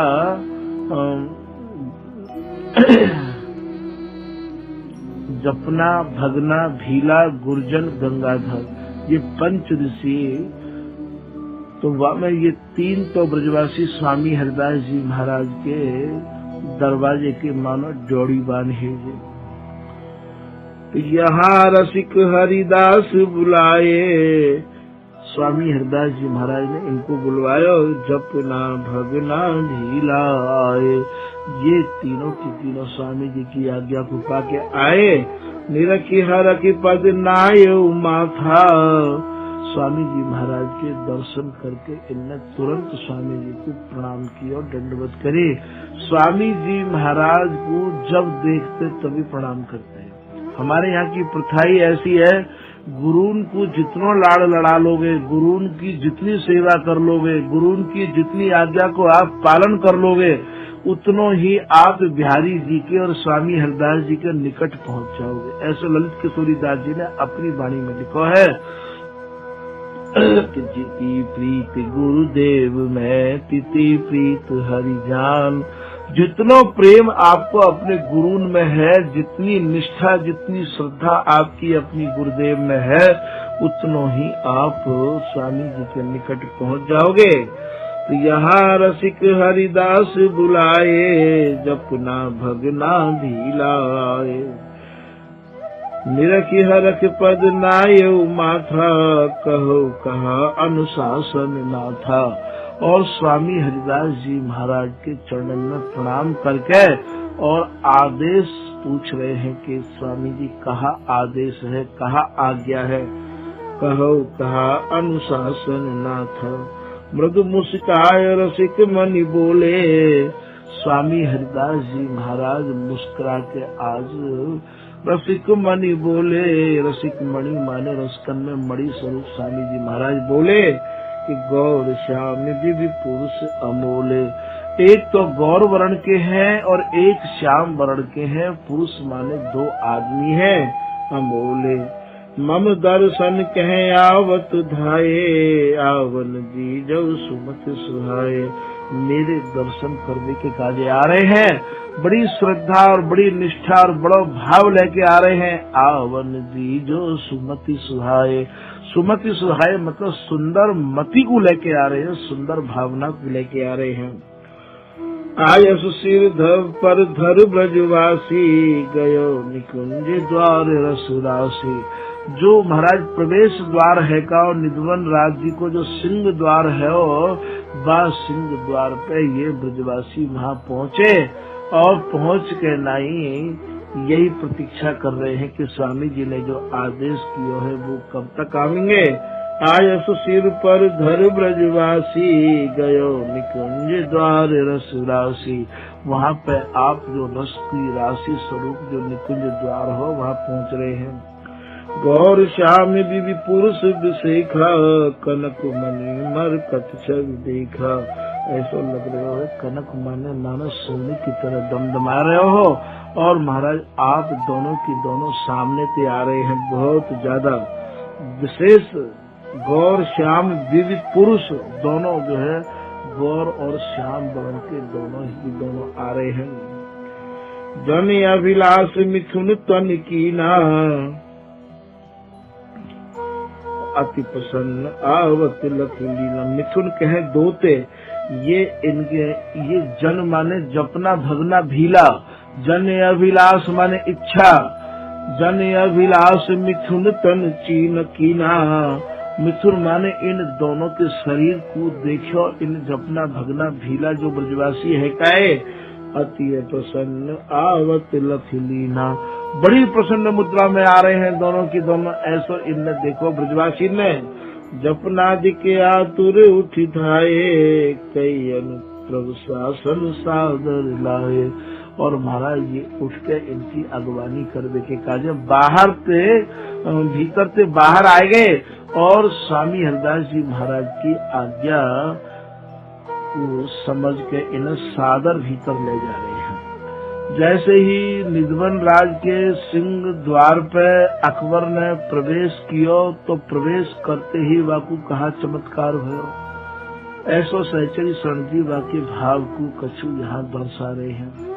जपना भगना भीला गुरजन गंगाधर, ये पंच ऋषि। तो में ये 3 तो ब्रजवासी स्वामी हरिदास जी महाराज के दरवाजे के मानो जोड़ी बान है। तो यहाँ रसिक हरिदास बुलाए, स्वामी हरिदास जी महाराज ने इनको बुलवाया। जपना भगना भीला आए, ये तीनों की तीनों स्वामी जी की आज्ञा को पाके आए। निरखी हरखी पद नाय माथा, स्वामी जी महाराज के दर्शन करके इनने तुरंत स्वामी जी को प्रणाम किया और दंडवत करे। स्वामी जी महाराज को जब देखते तभी प्रणाम करते हैं। हमारे यहाँ की प्रथा ही ऐसी है, गुरुन को जितना लाड़ लड़ा लोगे, गुरुन की जितनी सेवा कर लोगे, गुरुन की जितनी आज्ञा को आप पालन कर लोगे, उतनो ही आप बिहारी जी के और स्वामी हरिदास जी के निकट पहुंच जाओगे। ऐसे ललित किशोरी दास जी ने अपनी वाणी में लिखा है कि जिति प्रीत गुरुदेव में तिति प्रीत हरि जान। जितनो प्रेम आपको अपने गुरुन में है, जितनी निष्ठा जितनी श्रद्धा आपकी अपनी गुरुदेव में है, उतनो ही आप स्वामी जी के निकट पहुंच जाओगे। तो यहाँ रसिक हरिदास बुलाए, जपना भगना भीला आए। निरखी हरख पद नाय माथा, कहो कहा अनुशासन ना था। और स्वामी हरिदास जी महाराज के चरणों में प्रणाम करके और आदेश पूछ रहे हैं कि स्वामी जी कहा आदेश है, कहा आज्ञा है। कहो कहा अनुशासन ना था, मृदु मुस्काय रसिक मणि बोले। स्वामी हरिदास जी महाराज मुस्कुरा के आज रसिक मणि बोले। रसिक मणि माने रसकन में मणि स्वरूप स्वामी जी महाराज बोले कि गौर श्याम दिव्य पुरुष अमोले। एक तो गौर वर्ण के हैं और एक श्याम वर्ण के हैं। पुरुष माने 2 आदमी हैं अमोले। मम दर्शन कहे आवत धाये, आवन जी जब सुमत सुहाये। मेरे दर्शन करने के काजे आ रहे हैं, बड़ी श्रद्धा और बड़ी निष्ठा और बड़ा भाव लेके आ रहे हैं। आवन जी जो सुमति सुहाये। सुमति सुहाये मतलब सुंदर मति को लेके आ रहे हैं, सुंदर भावना को लेके आ रहे हैं। आयस सिर धर पर धर ब्रजवासी, गयो निकुंज द्वार रस राशि। जो महाराज प्रवेश द्वार है का और निधवन राज्य को जो सिंह द्वार है, वह सिंह द्वार पे ये ब्रजवासी वहाँ पहुँचे और पहुँच के नहीं यही प्रतीक्षा कर रहे हैं कि स्वामी जी ने जो आदेश किया है वो कब तक आवेंगे। आयस सिर पर धर ब्रजवासी, गयो निकुंज द्वार रस राशि। वहाँ पे आप जो रस की राशि स्वरूप जो निकुंज द्वार हो वहाँ पहुँच रहे हैं। गौर श्याम दिव्य पुरुष विशेखा, कनक मणि मरकत छवि देखा। ऐसा लग रहे हो कनक माने मानो सोने की तरह दमदमा रहे हो, और महाराज आप दोनों की दोनों सामने से आ रहे हैं। बहुत ज्यादा विशेष गौर श्याम दिव्य पुरुष दोनों जो है गौर और श्याम वर्ण के दोनों ही दोनों आ रहे हैं। जन अभिलाष मिथुन तन कीना, अति प्रसन्न आवत लखीला। मिथुन कहे दोते, ये इनके ये जन माने जपना भगना भीला। जन अभिलाष माने इच्छा, जन अभिलाष मिथुन तन चीन कीना। मिथुन माने इन दोनों के शरीर को देखो, इन जपना भगना भीला जो ब्रजवासी है काए, अति प्रसन्न आवत लथलीना। बड़ी प्रसन्न मुद्रा में आ रहे हैं दोनों की दोनों, ऐसो इनने देखो ब्रजवासी ने जपना दिखे आतुर उठी धाये, कई अनुप्रभ शासन सादर लाए। और महाराज ये उठ के इनकी अगवानी कर दे के काजे बाहर से भीतर से बाहर आए गए और स्वामी हरिदास जी महाराज की आज्ञा को समझ के इन्हें सादर भीतर ले जा रहे हैं। जैसे ही निधवन राज के सिंह द्वार पे अकबर ने प्रवेश किया तो प्रवेश करते ही वाकू कहा चमत्कार भयो। ऐसो सहचरी सणजी वाके भाव को कछु यहाँ दर्शा रहे हैं।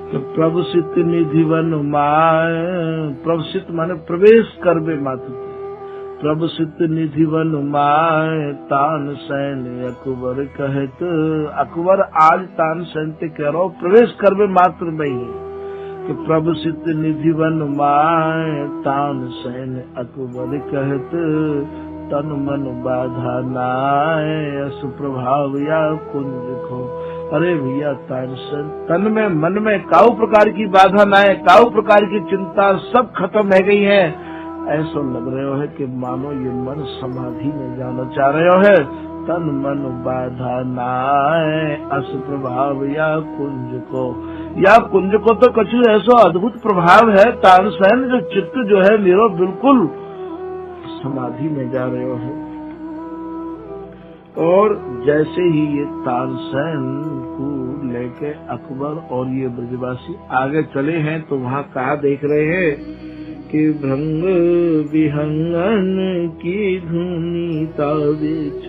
तो प्रभुसित निधिवन माय, प्रभुसित माने प्रवेश करबे मातु, प्रभुसित निधिवन माय तान सैन अकबर कहत। अकबर आज तान सैन ते कह रहा प्रवेश करबे मात्र में ही कि प्रभुसित निधिवन माय तान सैन अकबर कहत। तन मन बाधा नाय अस प्रभाव या कुंज को। अरे भैया तन में मन में काऊ प्रकार की बाधा ना है, काऊ प्रकार की चिंता सब खत्म है गई है। ऐसा लग रहे हो है कि मानो ये मन समाधि में जाना चाह रहे हो है। तन मन बाधा ना है अस प्रभाव या कुंज को। या कुंज को तो कछु ऐसा अद्भुत प्रभाव है तानसेन, जो चित्त जो है मेरो बिल्कुल समाधि में जा रहे हो। और जैसे ही ये तानसेन को लेके अकबर और ये ब्रजवासी आगे चले हैं तो वहाँ कहा देख रहे हैं कि भृंग विहंगन की धुनी तावेच।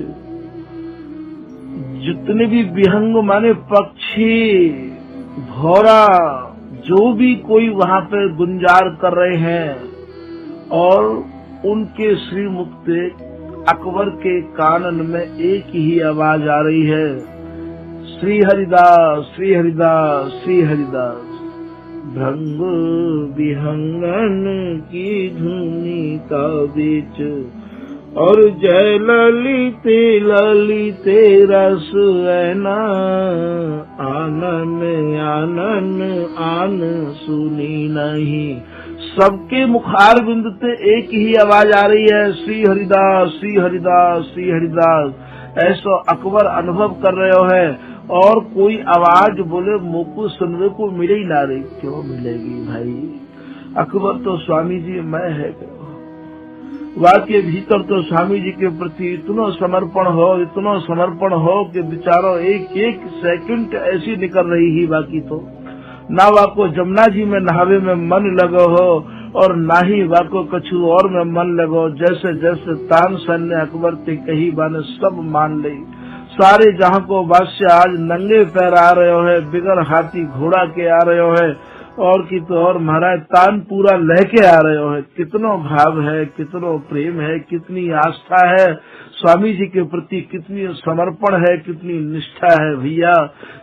जितने भी विहंग माने पक्षी, भौरा, जो भी कोई वहाँ पे गुंजार कर रहे हैं और उनके श्रीमुख से अकबर के कानन में एक ही आवाज आ रही है, श्री हरिदास श्री हरिदास श्री हरिदास। भृंग विहंगन की धुनी का बीच और जय ललिते ललिते रस ऐना। आनन आनन आन सुनी नहीं। सबके मुखार बिंद से एक ही आवाज आ रही है, श्री हरिदास श्री हरिदास श्री हरिदास। ऐसा अकबर अनुभव कर रहे हो है और कोई आवाज बोले मुझको सुनने को मिले ही ना रही। क्यों मिलेगी भाई, अकबर तो स्वामी जी मैं है। वाके भीतर तो स्वामी जी के प्रति इतना समर्पण हो कि बेचारो एक एक सेकंड ऐसी निकल रही ही, बाकी तो ना वाको जमुना जी में नहावे में मन लगो हो और ना ही वाको कछु और में मन लगो। जैसे जैसे तानसेन ने अकबर ते कही बाने सब मान ली। सारे जहाँ को बादशाह आज नंगे पैर आ रहे हो है, बिगर हाथी घोड़ा के आ रहे हो है और की तो और महाराज तान पूरा लहके आ रहे हो है। कितनो भाव है, कितनो प्रेम है, कितनी आस्था है स्वामी जी के प्रति, कितनी समर्पण है, कितनी निष्ठा है। भैया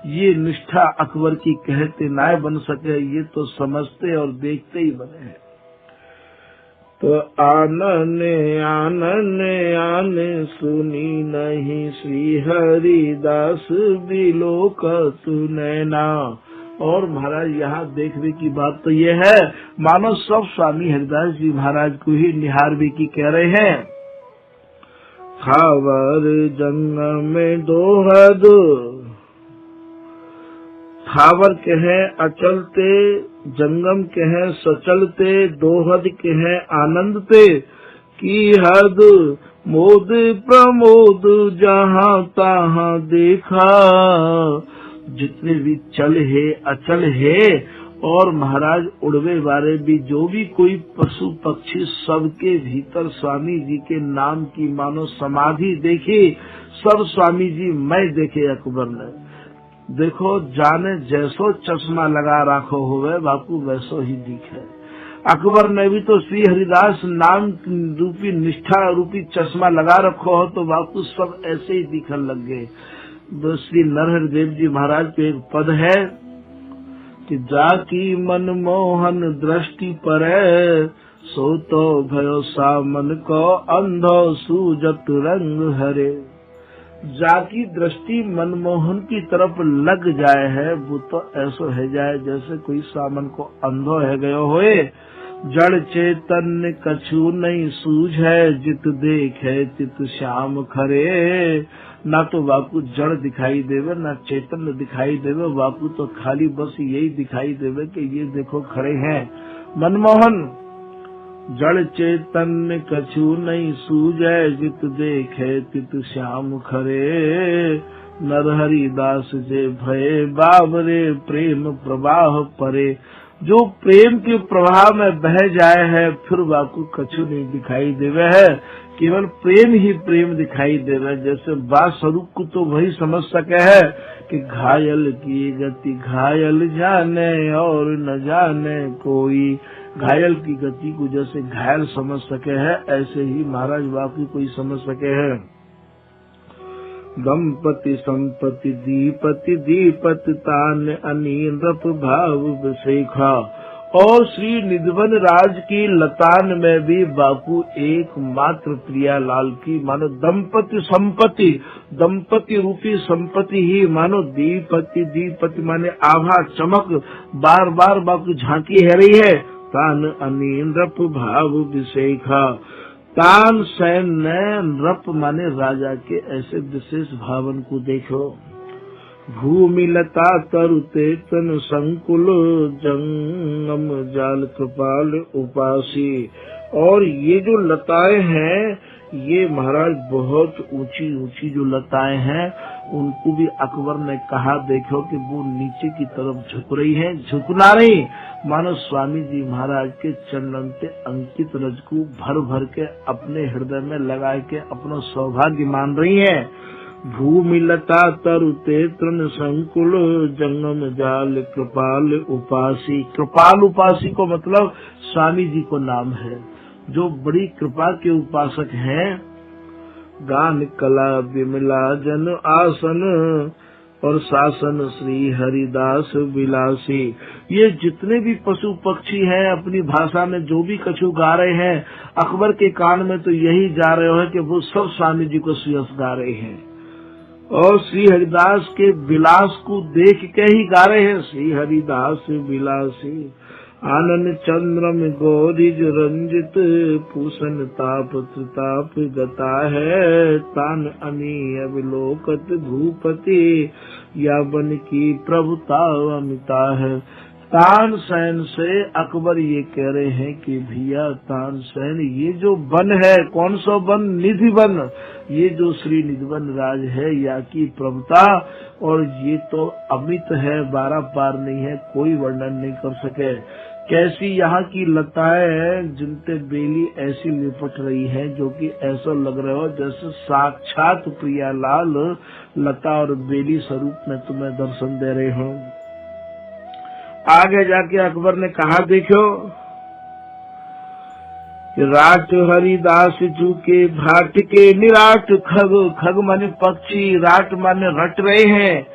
ये निष्ठा अकबर की कहते ना बन सके, ये तो समझते और देखते ही बने हैं। तो आनन आनन आन सुनी नहीं श्री हरिदास बिलोकत नैना। और महाराज यहाँ देखने की बात तो ये है मानो सब स्वामी हरिदास जी महाराज को ही निहार भी की कह रहे हैं। खावर जंग में दोहद, खावर के हैं अचलते, जंगम के हैं सचलते, दोहद के हैं आनंदते की हद। मोद प्रमोद जहाँ तहाँ देखा। जितने भी चल है अचल है और महाराज उड़वे वाले भी, जो भी कोई पशु पक्षी, सबके भीतर स्वामी जी के नाम की मानो समाधि देखी। सब स्वामी जी मैं देखे अकबर ने। देखो जाने जैसो चश्मा लगा रखो हुए बापू वैसो ही दिखे। अकबर ने भी तो श्री हरिदास नाम रूपी निष्ठा रूपी चश्मा लगा रखो हो तो बापू सब ऐसे ही दिखने लग गए। श्री नरहरि देव जी महाराज पे एक पद है, कि जाकी मनमोहन दृष्टि परै, सो तो भयो सामन को अंधो सूजत रंग हरे। जाकी दृष्टि मनमोहन की तरफ लग जाए है, वो तो ऐसो है जाए जैसे कोई सामन को अंधो है गयो होए। जड़ चेतन कछु नहीं सूझे, जित देखे तित श्याम खरे। ना तो वाकु जड़ दिखाई देवे, ना चेतन दिखाई देवे, वाकु तो खाली बस यही दिखाई देवे कि ये देखो खड़े हैं मनमोहन। जड़ चेतन कछु नहीं सूझे, जित देखे तित श्याम खरे। नर हरिदास जे भये बावरे, प्रेम प्रवाह परे। जो प्रेम के प्रवाह में बह जाए है, फिर वाकु कछु नहीं दिखाई देवे है, केवल प्रेम ही प्रेम दिखाई देवे। जैसे बात स्वरूप को तो वही समझ सके है कि घायल की गति घायल जाने, और न जाने कोई। घायल की गति को जैसे घायल समझ सके है, ऐसे ही महाराज वाकु कोई समझ सके है। दंपति संपत्ति दीपति दीपति, तान अनीन रप भाव विशेखा। और श्री निधवन राज की लतान में भी बापू एकमात्र प्रियालाल की मानो दंपति संपत्ति, दंपति रूपी संपत्ति ही मानो दीपति दीपति माने आभा चमक बार बार बापू झांकी है रही है। तान अनीन रप भाव विशेखा। तान सैन नृप माने राजा के ऐसे विशेष भावन को देखो। भूमि लता तरुते तन संकुल, जंगम जाल कृपाल उपासी। और ये जो लताएं हैं, ये महाराज बहुत ऊंची ऊंची जो लताएं हैं, उनको भी अकबर ने कहा देखो कि वो नीचे की तरफ झुक रही हैं। झुकना नहीं मानो स्वामी जी महाराज के चरणों पे अंकित रज को भर भर के अपने हृदय में लगा के अपना सौभाग्य मान रही हैं। भूमि लता तरुते तृण संकुल, जंगम जाल कृपाल उपासी। कृपाल उपासी को मतलब स्वामी जी को नाम है, जो बड़ी कृपा के उपासक हैं। गान कला विमला जन आसन, और शासन श्री हरिदास विलासी। ये जितने भी पशु पक्षी हैं अपनी भाषा में जो भी कछु गा रहे हैं, अकबर के कान में तो यही जा रहे हैं कि वो सब स्वामी जी को सुयस गा रहे हैं। और श्री हरिदास के विलास को देख के ही गा रहे हैं। श्री हरिदास विलासी, आनंद चंद्रम गौरिज रंजित, पूषण ताप त्रिताप गता है। तान अनी अविलोकत भूपति, या बन की प्रभुता अमिता है। तानसेन से अकबर ये कह रहे हैं कि भैया तानसेन, ये जो वन है, कौन सा वन? निधि वन। ये जो श्री निधिवन राज है, या की प्रभुता, और ये तो अमित है, 12 पार नहीं है, कोई वर्णन नहीं कर सके। कैसी यहाँ की लताएं हैं जिनते बेली ऐसी लिपट रही है, जो कि ऐसा लग रहा हो जैसे साक्षात प्रियालाल लता और बेली स्वरूप में तुम्हें दर्शन दे रहे हो। आगे जाके अकबर ने कहा देखो, राट हरिदास जू के भाट के निराट खग। खग माने पक्षी, राट माने रट रहे हैं,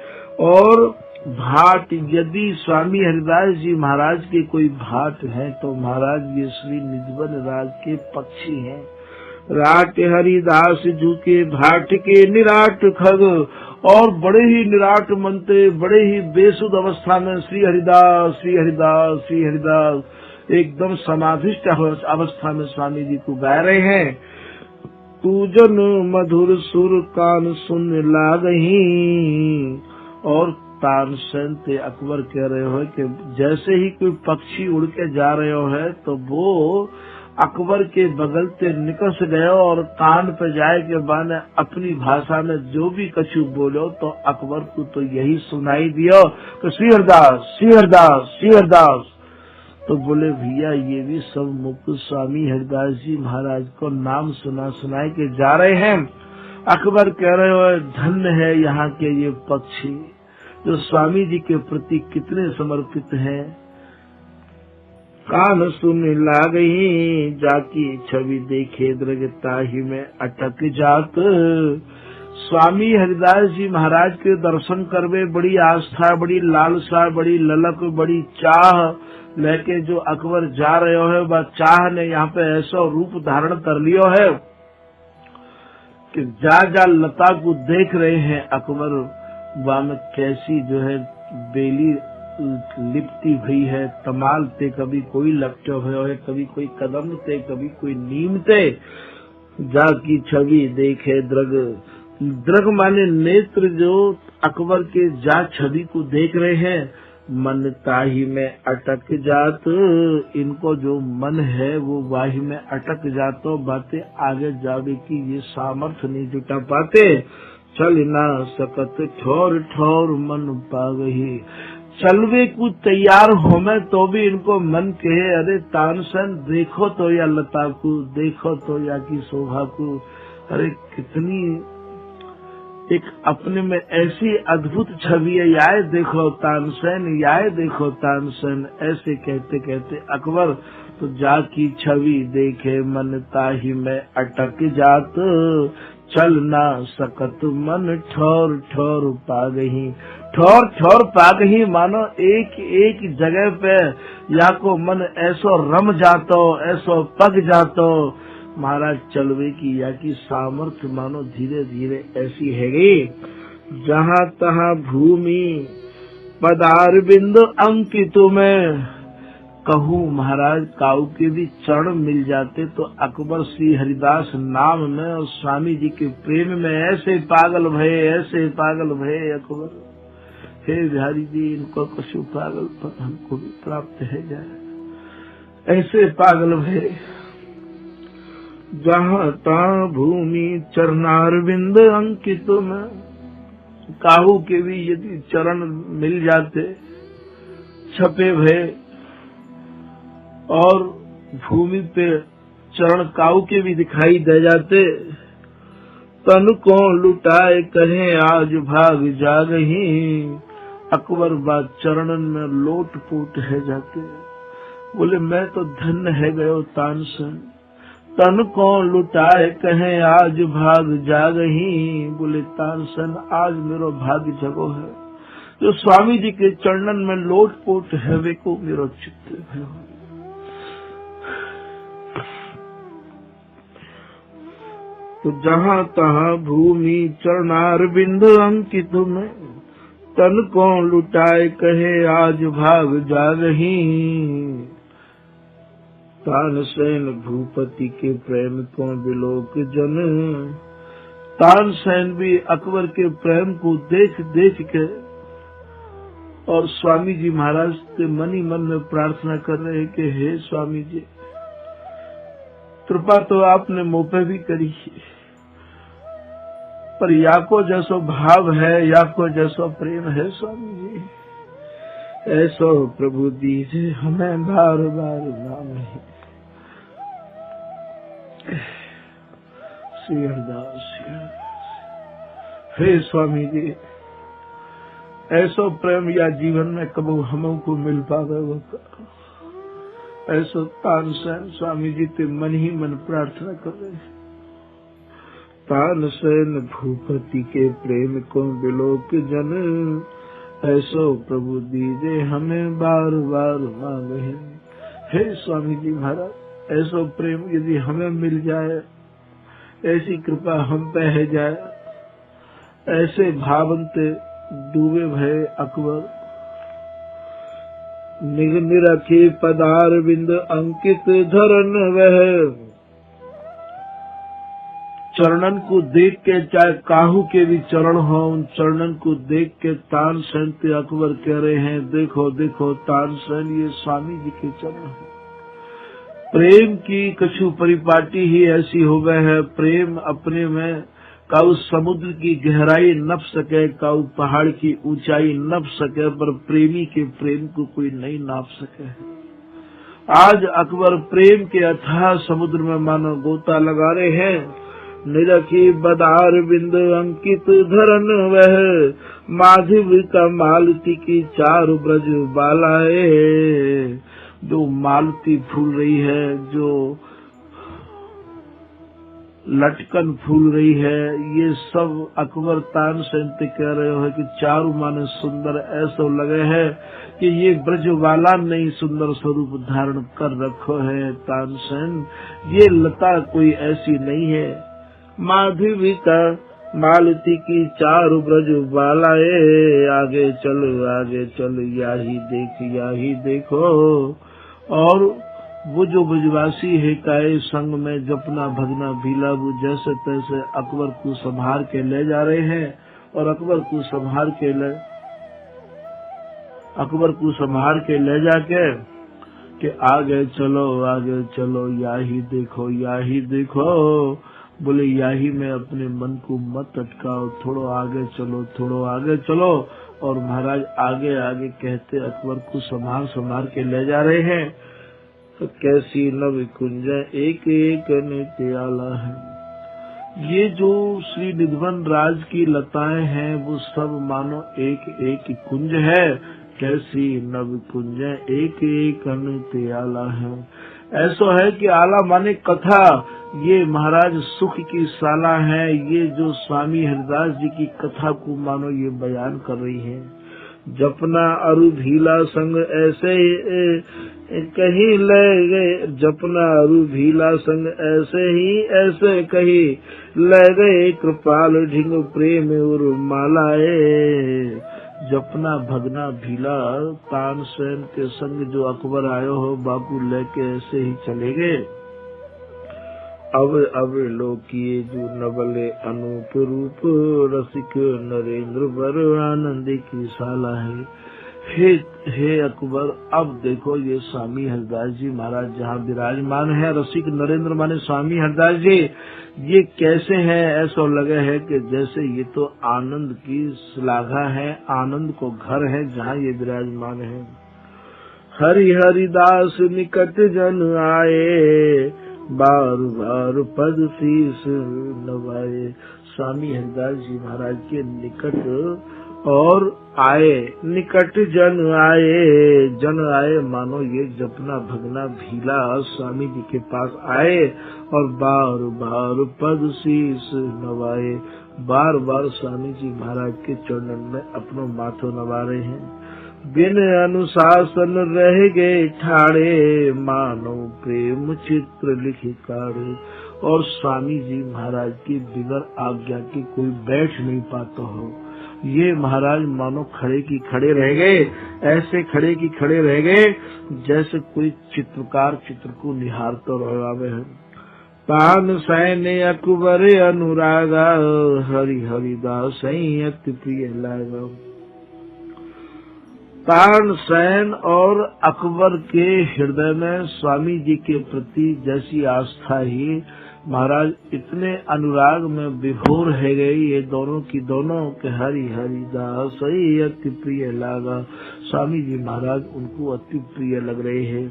और भाट यदि स्वामी हरिदास जी महाराज के कोई भाट है तो महाराज ये श्री निधवन राज के पक्षी हैं। राट हरिदास जू के भाट के निराट खग, और बड़े ही निराट मनते, बड़े ही बेसुध अवस्था में श्री हरिदास श्री हरिदास श्री हरिदास एकदम समाधिष्ट अवस्था में स्वामी जी को गा रहे हैं। पूजन मधुर सुर कान सुन लागही। और तानसेन ते अकबर कह रहे हो कि जैसे ही कोई पक्षी उड़ के जा रहे हो है, तो वो अकबर के बगल से निकल से गए और कान पे जाए के बाद अपनी भाषा में जो भी कछु बोलो तो अकबर को तो यही सुनाई दियो कि श्री हरिदास श्री हरिदास श्री हरिदास। तो बोले भैया ये भी सब मुख स्वामी हरिदास जी महाराज को नाम सुनाए के जा रहे हैं। अकबर कह रहे हो धन्य है यहाँ के ये पक्षी जो स्वामी जी के प्रति कितने समर्पित हैं। कान सुन लागही जाकी छवि देखे दृगता ही में अटक जात। स्वामी हरिदास जी महाराज के दर्शन करवे बड़ी आस्था, बड़ी लालसा, बड़ी ललक, बड़ी चाह लेके जो अकबर जा रहे है, वह चाह ने यहाँ पे ऐसा रूप धारण कर लियो है कि जा लता को देख रहे हैं अकबर, वह में कैसी जो है बेली लिपटी हुई है, तमाल ते कभी कोई लपटो भयो है, कभी कोई कदम ते कभी कोई नीम ते, जा की छवि देखे द्रग। द्रग माने नेत्र, जो अकबर के जा छवि को देख रहे हैं, मन ताही में अटक जात, इनको जो मन है वो वाही में अटक जातो, बातें आगे जावे की ये सामर्थ्य नहीं जुटा पाते, चल ना सकत ठोर ठोर मन पागही। चलवे को तैयार हो मैं तो भी इनको मन कहे, अरे तानसेन देखो तो या लता को, देखो तो या की शोभा को, अरे कितनी एक अपने में ऐसी अद्भुत छवि है, याय देखो तानसेन, याय देखो तानसेन। ऐसे कहते कहते अकबर तो जा की छवि देखे, मन ताही में अटक जात, चल ना सकत मन ठोर ठोर पागही। ठोर ठोर पागही मानो एक एक जगह पे या को मन ऐसो रम जातो, ऐसो पग जातो। महाराज चलवे की या की सामर्थ्य मानो धीरे धीरे ऐसी है गई, जहाँ तहाँ भूमि पदार बिंद अंकित में कहूँ। महाराज काऊ के भी चरण मिल जाते तो अकबर श्री हरिदास नाम में और स्वामी जी के प्रेम में ऐसे पागल भये, ऐसे पागल भये अकबर। हे बिहारी जी, इनको कछु पागल पर हमको भी प्राप्त है जाए, ऐसे पागल भये। जहाँ तहाँ भूमि चरणारविंद अंकित में, काहू के भी यदि चरण मिल जाते छपे भये, और भूमि पे चरण काऊ के भी दिखाई दे जाते, तन को लुटाए कहे आज भाग जागही। अकबर बात चरणन में लोट पोट है जाते, बोले मैं तो धन्य है गयो तानसेन। तन को लुटाए कहे आज भाग जागही, बोले तानसेन आज मेरो भाग्य जगो है, जो स्वामी जी के चरणन में लोट पोट है वे को मेरो चित्त भयो। तो जहाँ तहाँ भूमि चरणार बिंद अंकित में, तन को लुटाए कहे आज भाग जागही। तानसेन भूपति के प्रेम को बिलोक जन, तानसेन भी अकबर के प्रेम को देख देख के और स्वामी जी महाराज से मन ही मन में प्रार्थना कर रहे हैं कि हे स्वामी जी, कृपा तो आपने मुँह पे भी करी, पर या को जैसो भाव है, या को जैसो प्रेम है स्वामी जी, ऐसो प्रभु दीजिए हमें बार बार नाम है। श्री हरिदास हे स्वामी जी, ऐसो प्रेम या जीवन में कबू हमको मिल पावे वो, ऐसो तानसेन स्वामी जी ते मन ही मन प्रार्थना कर रहे हैं। तानसेन भूपति के प्रेम को बिलोक जन, ऐसो प्रभु दीजे हमें बार बार मांगे। हे स्वामी जी महाराज, ऐसो प्रेम यदि हमें मिल जाए, ऐसी कृपा हम पे है जाए, ऐसे भावंते डूबे भय अकबर निगम रखे पदार बिंद अंकित धरन वह। चरणन को देख के, चाहे काहू के भी चरण हो, उन चरणन को देख के तानसेन ते अकबर कह रहे हैं, देखो देखो तानसेन, ये स्वामी जी के चरण हैं। प्रेम की कछु परिपाटी ही ऐसी हो गए है, प्रेम अपने में काऊ समुद्र की गहराई नप सके, काऊ पहाड़ की ऊंचाई नप सके, पर प्रेमी के प्रेम को कोई नहीं नाप सके। आज अकबर प्रेम के अथाह समुद्र में मानो गोता लगा रहे हैं। निरखी बदार बिंद अंकित धरन वह, माधव का मालती की चारु ब्रज बालाए। जो मालती फूल रही है, जो लटकन फूल रही है। ये सब अकबर तानसेन ते कह रहे हो कि चारू माने सुंदर ऐसा लगे है कि ये ब्रजवाला नहीं सुंदर स्वरूप धारण कर रखो है तानसेन, ये लता कोई ऐसी नहीं है। माधविका मालती की चारु ब्रजवालाए, आगे चल याही देखो। और वो जो ब्रजवासी है काए संग में जपना भगना भीला, वो जैसे तैसे अकबर को संभार के ले जा रहे हैं। और अकबर को संभार के ले जाके कि आगे चलो याही देखो। बोले याही में अपने मन को मत अटकाओ, थोड़ो आगे चलो। और महाराज आगे आगे कहते अकबर को संभार के ले जा रहे हैं। तो कैसी नव कुंज एक नित्य आला है। ये जो श्री निधवन राज की लताएं हैं वो सब मानो एक कुंज है। कैसी नव कुंज एक नित्य आला है। ऐसा है कि आला माने कथा, ये महाराज सुख की साला है। ये जो स्वामी हरिदास जी की कथा को मानो ये बयान कर रही है। जपना अरु भीला संग ऐसे कहीं ले गए, जपना अरु भीला संग ऐसे कही ले गए, कृपाल ढिंग प्रेम और मालाए। जपना भगना भीला तानसेन के संग जो अकबर आयो हो बाबू लेके ऐसे ही चले गए। अब लोकिए जो नवले अनूप रूप, रसिक नरेंद्र बर आनंद की साला है। हे अकबर, अब देखो ये स्वामी हरिदास जी महाराज जहाँ विराजमान है, रसिक नरेंद्र माने स्वामी हरिदास जी, ये कैसे हैं? ऐसा लगे है कि जैसे ये तो आनंद की श्लाघा है, आनंद को घर है जहाँ ये विराजमान है। हरिदास निकट जन आए, बार पद शीस नवाए। स्वामी हरिदास जी महाराज के निकट और आए, निकट जन आए मानो ये जपना भगना भीला स्वामी जी के पास आए और बार पद शीस नवाए। बार स्वामी जी महाराज के चरणन में अपनो माथो नवा रहे हैं। बिन अनुशासन रह गए ठाड़े, मानो प्रेम चित्र लिखी काढ़े। और स्वामी जी महाराज की बिगर आज्ञा की कोई बैठ नहीं पाता हो। ये महाराज मानो खड़े की खड़े रह गए, ऐसे खड़े की खड़े रह गए जैसे कोई चित्रकार चित्र को निहारता रहे है। तानसेन अकबर अनुरागा, हरिदास अति प्रिय लागा। तानसेन और अकबर के हृदय में स्वामी जी के प्रति जैसी आस्था ही महाराज इतने अनुराग में विभोर है गई ये दोनों की दोनों के हरिदास अति प्रिय लागा। स्वामी जी महाराज उनको अति प्रिय लग रहे हैं।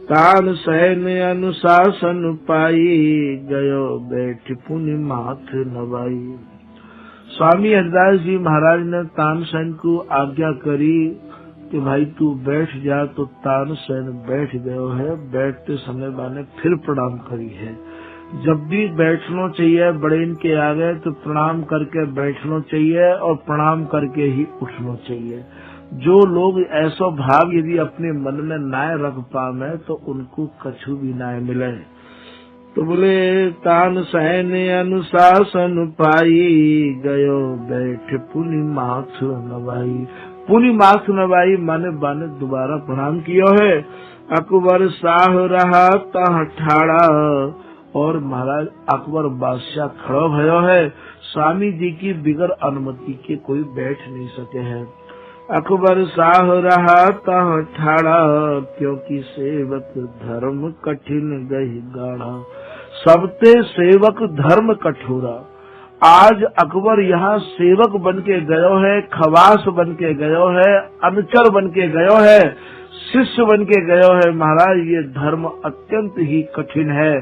तानसेन अनुशासन पाई, गयो बैठ पुनि माथ नवाई। स्वामी हरिदास जी महाराज ने तानसेन को आज्ञा करी कि भाई तू बैठ जा, तो तानसेन बैठ गयो है। बैठते समय माने फिर प्रणाम करी है। जब भी बैठना चाहिए बड़े इनके आगे तो प्रणाम करके बैठना चाहिए और प्रणाम करके ही उठना चाहिए। जो लोग ऐसा भाव यदि अपने मन में ना रख पावे तो उनको कछु भी ना मिले। तो बोले तानसेन अनुशासन पाई, गयो बैठ पुनि माथ नवाई। पुनि माथ नवाई माने बाने दोबारा प्रणाम किया है। अकबर साह रहा तह ठाड़ा, और महाराज अकबर बादशाह खड़ा भयो है। स्वामी जी की बिगर अनुमति के कोई बैठ नहीं सके हैं। अकबर साह रहा तह ठाड़ा, क्योंकि सेवक धर्म कठिन गही गाढ़ा। सबते सेवक धर्म कठोरा। आज अकबर यहाँ सेवक बन के गयो है, खवास बन के गयो है, अनुचर बन के गयो है, शिष्य बन के गयो है। महाराज ये धर्म अत्यंत ही कठिन है।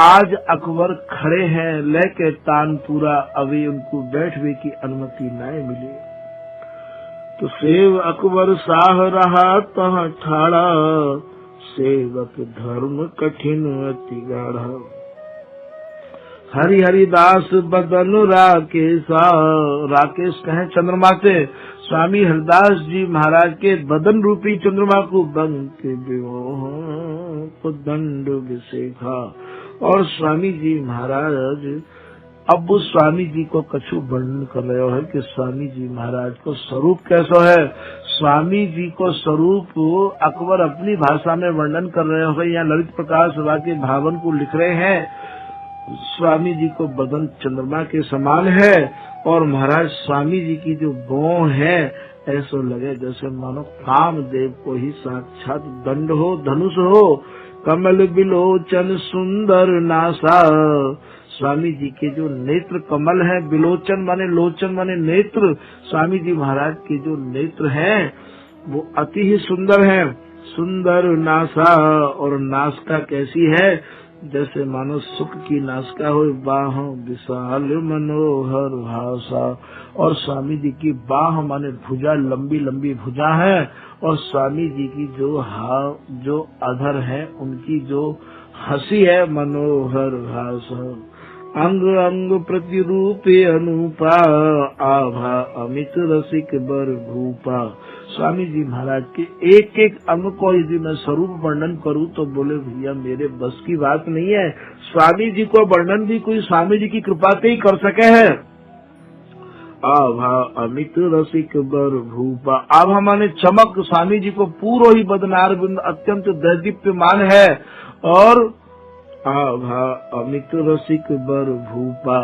आज अकबर खड़े हैं लेके तानपुरा, अभी उनको बैठने की अनुमति नहीं मिली। तो सेव अकबर साह रहा तह ठाड़ा, सेवक धर्म कठिन अति गाढ़ा। हरि हरिदास बदन राकेशा, राकेश कहें चंद्रमा से, स्वामी हरिदास जी महाराज के बदन रूपी चंद्रमा को बंक विमोह को दंड विशेखा। और स्वामी जी महाराज अब वो स्वामी जी को कछु वर्णन कर रहे हो है कि स्वामी जी महाराज को स्वरूप कैसा है। स्वामी जी को स्वरूप अकबर अपनी भाषा में वर्णन कर रहे हो, या ललित प्रकाश सभा के भावन को लिख रहे हैं। स्वामी जी को बदन चंद्रमा के समान है, और महाराज स्वामी जी की जो भौं है ऐसा लगे जैसे मानो कामदेव को ही साक्षात दंड हो, धनुष हो। कमल बिलोचन सुंदर नासा, स्वामी जी के जो नेत्र कमल है, बिलोचन माने लोचन माने नेत्र, स्वामी जी महाराज के जो नेत्र हैं वो अति ही सुंदर है। सुंदर नासा, और नासिका कैसी है, जैसे मानो सुख की नासिका हो। बाह विशाल मनोहर भाषा, और स्वामी जी की बाह माने भुजा, लंबी लंबी भुजा है। और स्वामी जी की जो अधर है, उनकी जो हंसी है, मनोहर भाषा। अंग अंग प्रतिरूपे अनुपा, आभा अमित रसिक बर भूपा। स्वामी जी महाराज के एक एक अंग को यदि मैं स्वरूप वर्णन करूं तो बोले भैया मेरे बस की बात नहीं है। स्वामी जी को वर्णन भी कोई स्वामी जी की कृपा से ही कर सके हैं। आभा अमित रसिक बर भूपा, आभा माने चमक, स्वामी जी को पूरा ही बदनार बिंद अत्यंत दैदीप्यमान है। और आभा अमित रसिक बर भूपा,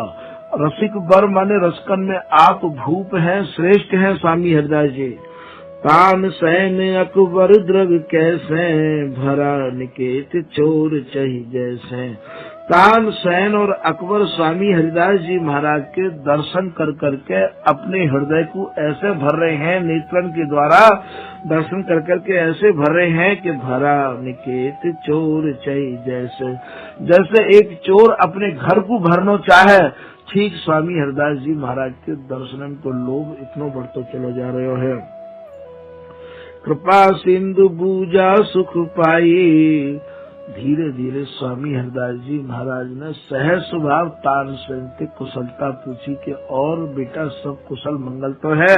रसिक बर माने रसकन में आप भूप हैं, श्रेष्ठ हैं स्वामी हरिदास जी। तान सैन अकबर द्रग कैसे, भरा निकेत चोर चही जैसे। तान सैन और अकबर स्वामी हरिदास जी महाराज के दर्शन कर करके अपने हृदय को ऐसे भर रहे हैं, नेत्रन के द्वारा दर्शन कर करके ऐसे भर रहे हैं कि भरा निकेत चोर चही जैसे, जैसे एक चोर अपने घर को भरना चाहे, ठीक स्वामी हरिदास जी महाराज के दर्शन को लोग इतना बढ़ते चले जा रहे हैं। कृपा सिंधु बूजा सुख पाई, धीरे धीरे स्वामी हरिदास जी महाराज ने सहज स्वभाव तान सेन से कुशलता पूछी कि और बेटा सब कुशल मंगल तो है।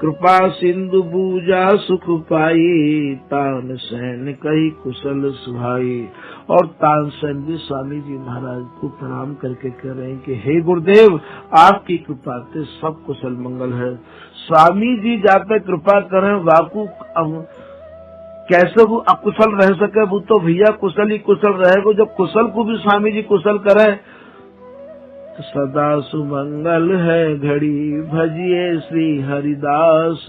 कृपा सिंधु बूजा सुख पाई, तान सेन कही कुशल सुहाई। और तानसेन भी स्वामी जी महाराज को प्रणाम करके कह रहे हैं कि हे गुरुदेव, आपकी कृपा से सब कुशल मंगल है। स्वामी जी जहाँ पे कृपा करें वाकू कैसे वो अकुशल रह सके, वो तो भैया कुशल ही कुशल रहेगा। जब कुशल को भी स्वामी जी कुशल करें तो सदा सुमंगल है घड़ी भजिए श्री हरिदास,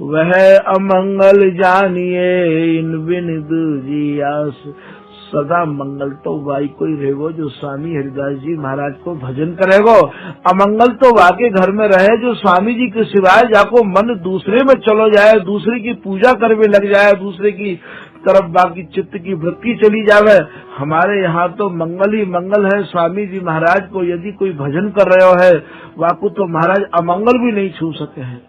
वह अमंगल जानिए इन बिन दूजी आस। सदा मंगल तो वाई कोई रहेगो जो स्वामी हरिदास जी महाराज को भजन करेगो, अमंगल तो वाके घर में रहे जो स्वामी जी के सिवाय जाको मन दूसरे में चलो जाए, दूसरे की पूजा करने लग जाए, दूसरे की तरफ बाकी चित्त की वृत्ति चली जावे। हमारे यहाँ तो मंगल ही मंगल है। स्वामी जी महाराज को यदि कोई भजन कर रहे हो है वाकु तो महाराज अमंगल भी नहीं छू सके हैं।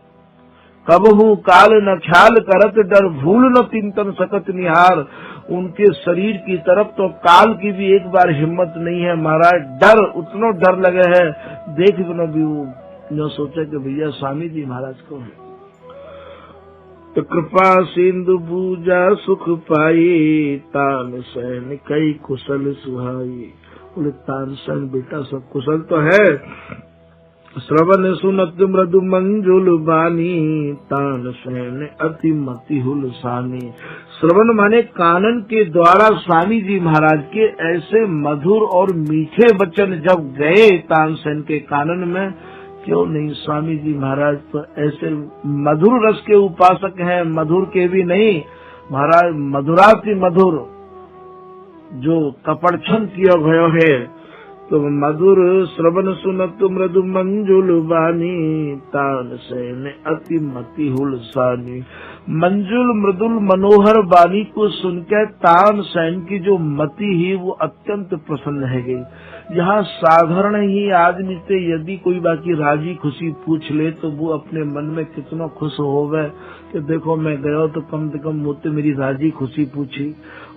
कबहू काल न ख्याल करत डर भूल न चिंतन सकत निहार। उनके शरीर की तरफ तो काल की भी एक बार हिम्मत नहीं है महाराज, डर उतना डर लगे है देख बिना भी वो न सोचे कि भैया स्वामी जी महाराज को है। तो कृपा सिंधु बूजा सुख पाई, तान सैन कई कुशल सुहाई। बोले तानसेन बेटा सब कुशल तो है। श्रवण सुनत मृदु मंजुल बानी, तानसेन अति मति हुलसानी। श्रवण माने कानन के द्वारा स्वामी जी महाराज के ऐसे मधुर और मीठे वचन जब गए तानसेन के कानन में, क्यों नहीं स्वामी जी महाराज तो ऐसे मधुर रस के उपासक हैं, मधुर के भी नहीं महाराज, मधुराति मधुर जो कपड़छन किया गयो है। तो मधुर श्रवण सुनत मृदु मंजुल बानी, तानसेन अति मति हुलसानी। मंजुल मृदुल मनोहर बानी को सुनकर तानसेन की जो मति ही वो अत्यंत प्रसन्न है गई। यहाँ साधारण ही आदमी से यदि कोई बाकी राजी खुशी पूछ ले तो वो अपने मन में कितना खुश होवे कि देखो मैं गया तो कम से कम मुझसे मेरी राजी खुशी पूछी।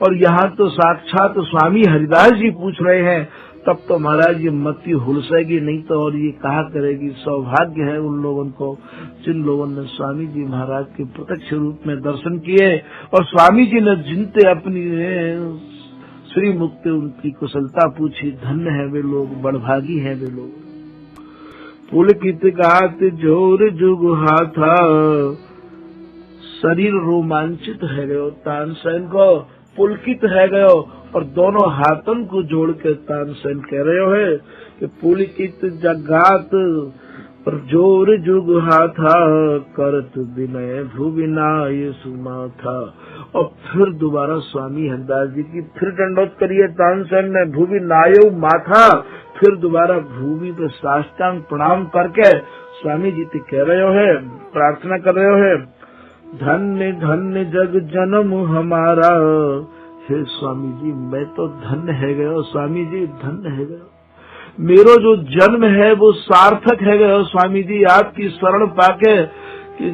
और यहाँ तो साक्षात स्वामी हरिदास जी पूछ रहे हैं तब तो महाराज ये मति हुलसेगी नहीं तो और ये कहा करेगी। सौभाग्य है उन लोगों को जिन लोगों ने स्वामी जी महाराज के प्रत्यक्ष रूप में दर्शन किए और स्वामी जी ने जिनते अपनी श्री मुक्ति उनकी कुशलता पूछी। धन्य है वे लोग, बड़भागी है वे लोग। पुलकित गात जोर जुग हाथा, शरीर रोमांचित है गयो। तानसेन को पुलकित है गयो और दोनों हाथों को जोड़ के तानसेन कह रहे है कि पुलकित जगात और जोर जुग हाथा, करत विनय भुविनाय सुमाथा। और फिर दोबारा स्वामी हरिदास जी की फिर दंडोत करिए तानसेन ने, भुविनायो माथा। फिर दोबारा भूमि पे साष्टांग प्रणाम करके स्वामी जी से कह रहे है, प्रार्थना कर रहे है, धन्य धन्य जग जन्म हमारा। हे स्वामी जी मैं तो धन्य है गयो, स्वामी जी धन्य है गयो, मेरो जो जन्म है वो सार्थक है गयो। स्वामी जी आपकी शरण पाके कि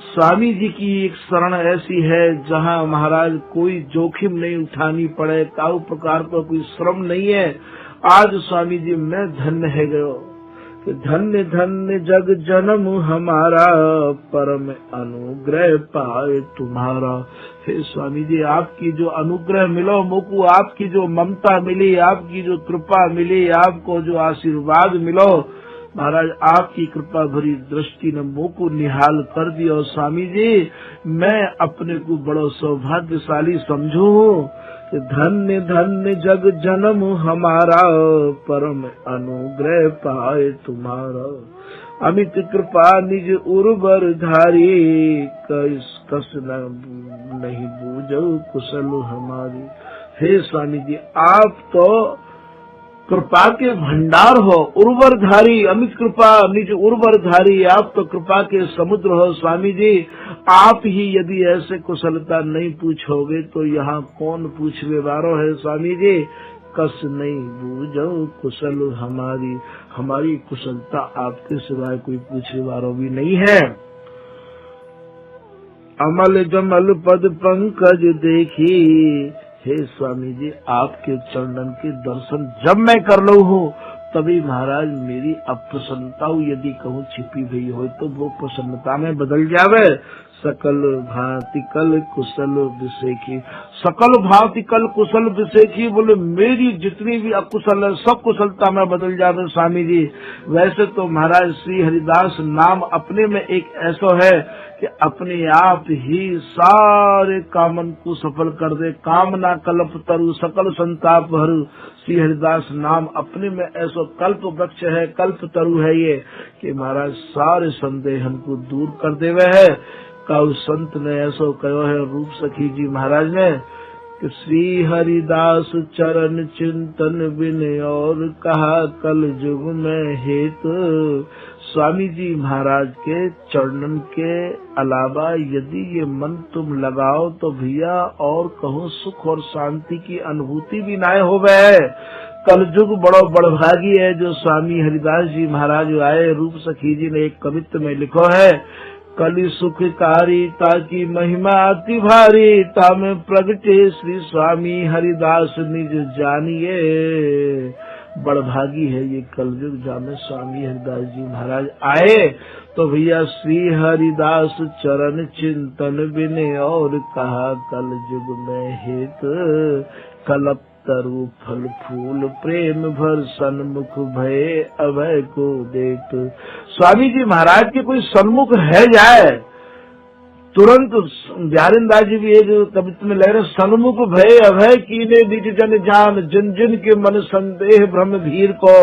स्वामी जी की एक शरण ऐसी है जहाँ महाराज कोई जोखिम नहीं उठानी पड़े, काऊ प्रकार का कोई श्रम नहीं है। आज स्वामी जी मैं धन्य है गयो कि धन्य धन्य जग जन्म हमारा, परम अनुग्रह पाए तुम्हारा। हे स्वामी जी आपकी जो अनुग्रह मिलो मोको, आपकी जो ममता मिली, आपकी जो कृपा मिली, आपको जो आशीर्वाद मिलो महाराज, आपकी कृपा भरी दृष्टि ने मोको निहाल कर दिया। और स्वामी जी मैं अपने को बड़ा सौभाग्यशाली समझूं कि धन्य धन्य जग जन्म हमारा, परम अनुग्रह पाए तुम्हारा। अमित कृपा निज उर्वर धारी, कस नहीं बूझो कुशल हमारी। हे स्वामी जी आप तो कृपा के भंडार हो, उर्वर धारी, अमित कृपा निज उर्वर धारी। आप तो कृपा के समुद्र हो स्वामी जी। आप ही यदि ऐसे कुशलता नहीं पूछोगे तो यहाँ कौन पूछने वालो है स्वामी जी। कस नहीं बूझो कुशल हमारी, हमारी कुशलता आपके सिवाय कोई पूछने वालों भी नहीं है। अमल जमल पद पंकज देखी, हे स्वामी जी आपके चरणन के दर्शन जब मैं कर लू हूँ तभी महाराज मेरी अप्रसन्नता यदि कहूँ छिपी हुई हो तो वो प्रसन्नता में बदल जावे। सकल भांति कल कुशल विशेखी, सकल भांति कल कुशल विशेखी बोले मेरी जितनी भी अकुशल है सब कुशलता में बदल जावे स्वामी जी। वैसे तो महाराज श्री हरिदास नाम अपने में एक ऐसा है कि अपने आप ही सारे कामन को सफल कर दे। कामना कल्प तरु सकल संताप हरु, श्री हरिदास नाम अपने में ऐसा कल्प वृक्ष है, कल्प तरु है ये कि महाराज सारे संदेह हमको दूर कर देवे है। काउ संत ने ऐसा कहो है रूप सखी जी महाराज ने कि श्री हरिदास चरण चिंतन बिन और कहा कल युग में हेत। स्वामी जी महाराज के चरणन के अलावा यदि ये मन तुम लगाओ तो भैया और कहो सुख और शांति की अनुभूति भी ना होवे। कलयुग बड़ो बड़भागी है जो स्वामी हरिदास जी महाराज आए। रूप सखी जी ने एक कवित्त में लिखो है, कलि सुखकारी ताकि महिमा अति भारी, तामे प्रगटे श्री स्वामी हरिदास निज जानिए। बड़भागी है ये कलयुग जामे स्वामी हरिदास जी महाराज आए तो भैया श्री हरिदास चरण चिंतन बिने और कहा कल युग में हेत। कलप तरु फल फूल प्रेम भर सन्मुख भय अभय को देत। स्वामी जी महाराज के कोई सन्मुख है जाए तुरंत बिहारीदास जी भी एक कविता में लग रहे, सन्मुख भय अभय कीने निज जन जान, जिन जिन के मन संदेह भ्रम धीर को,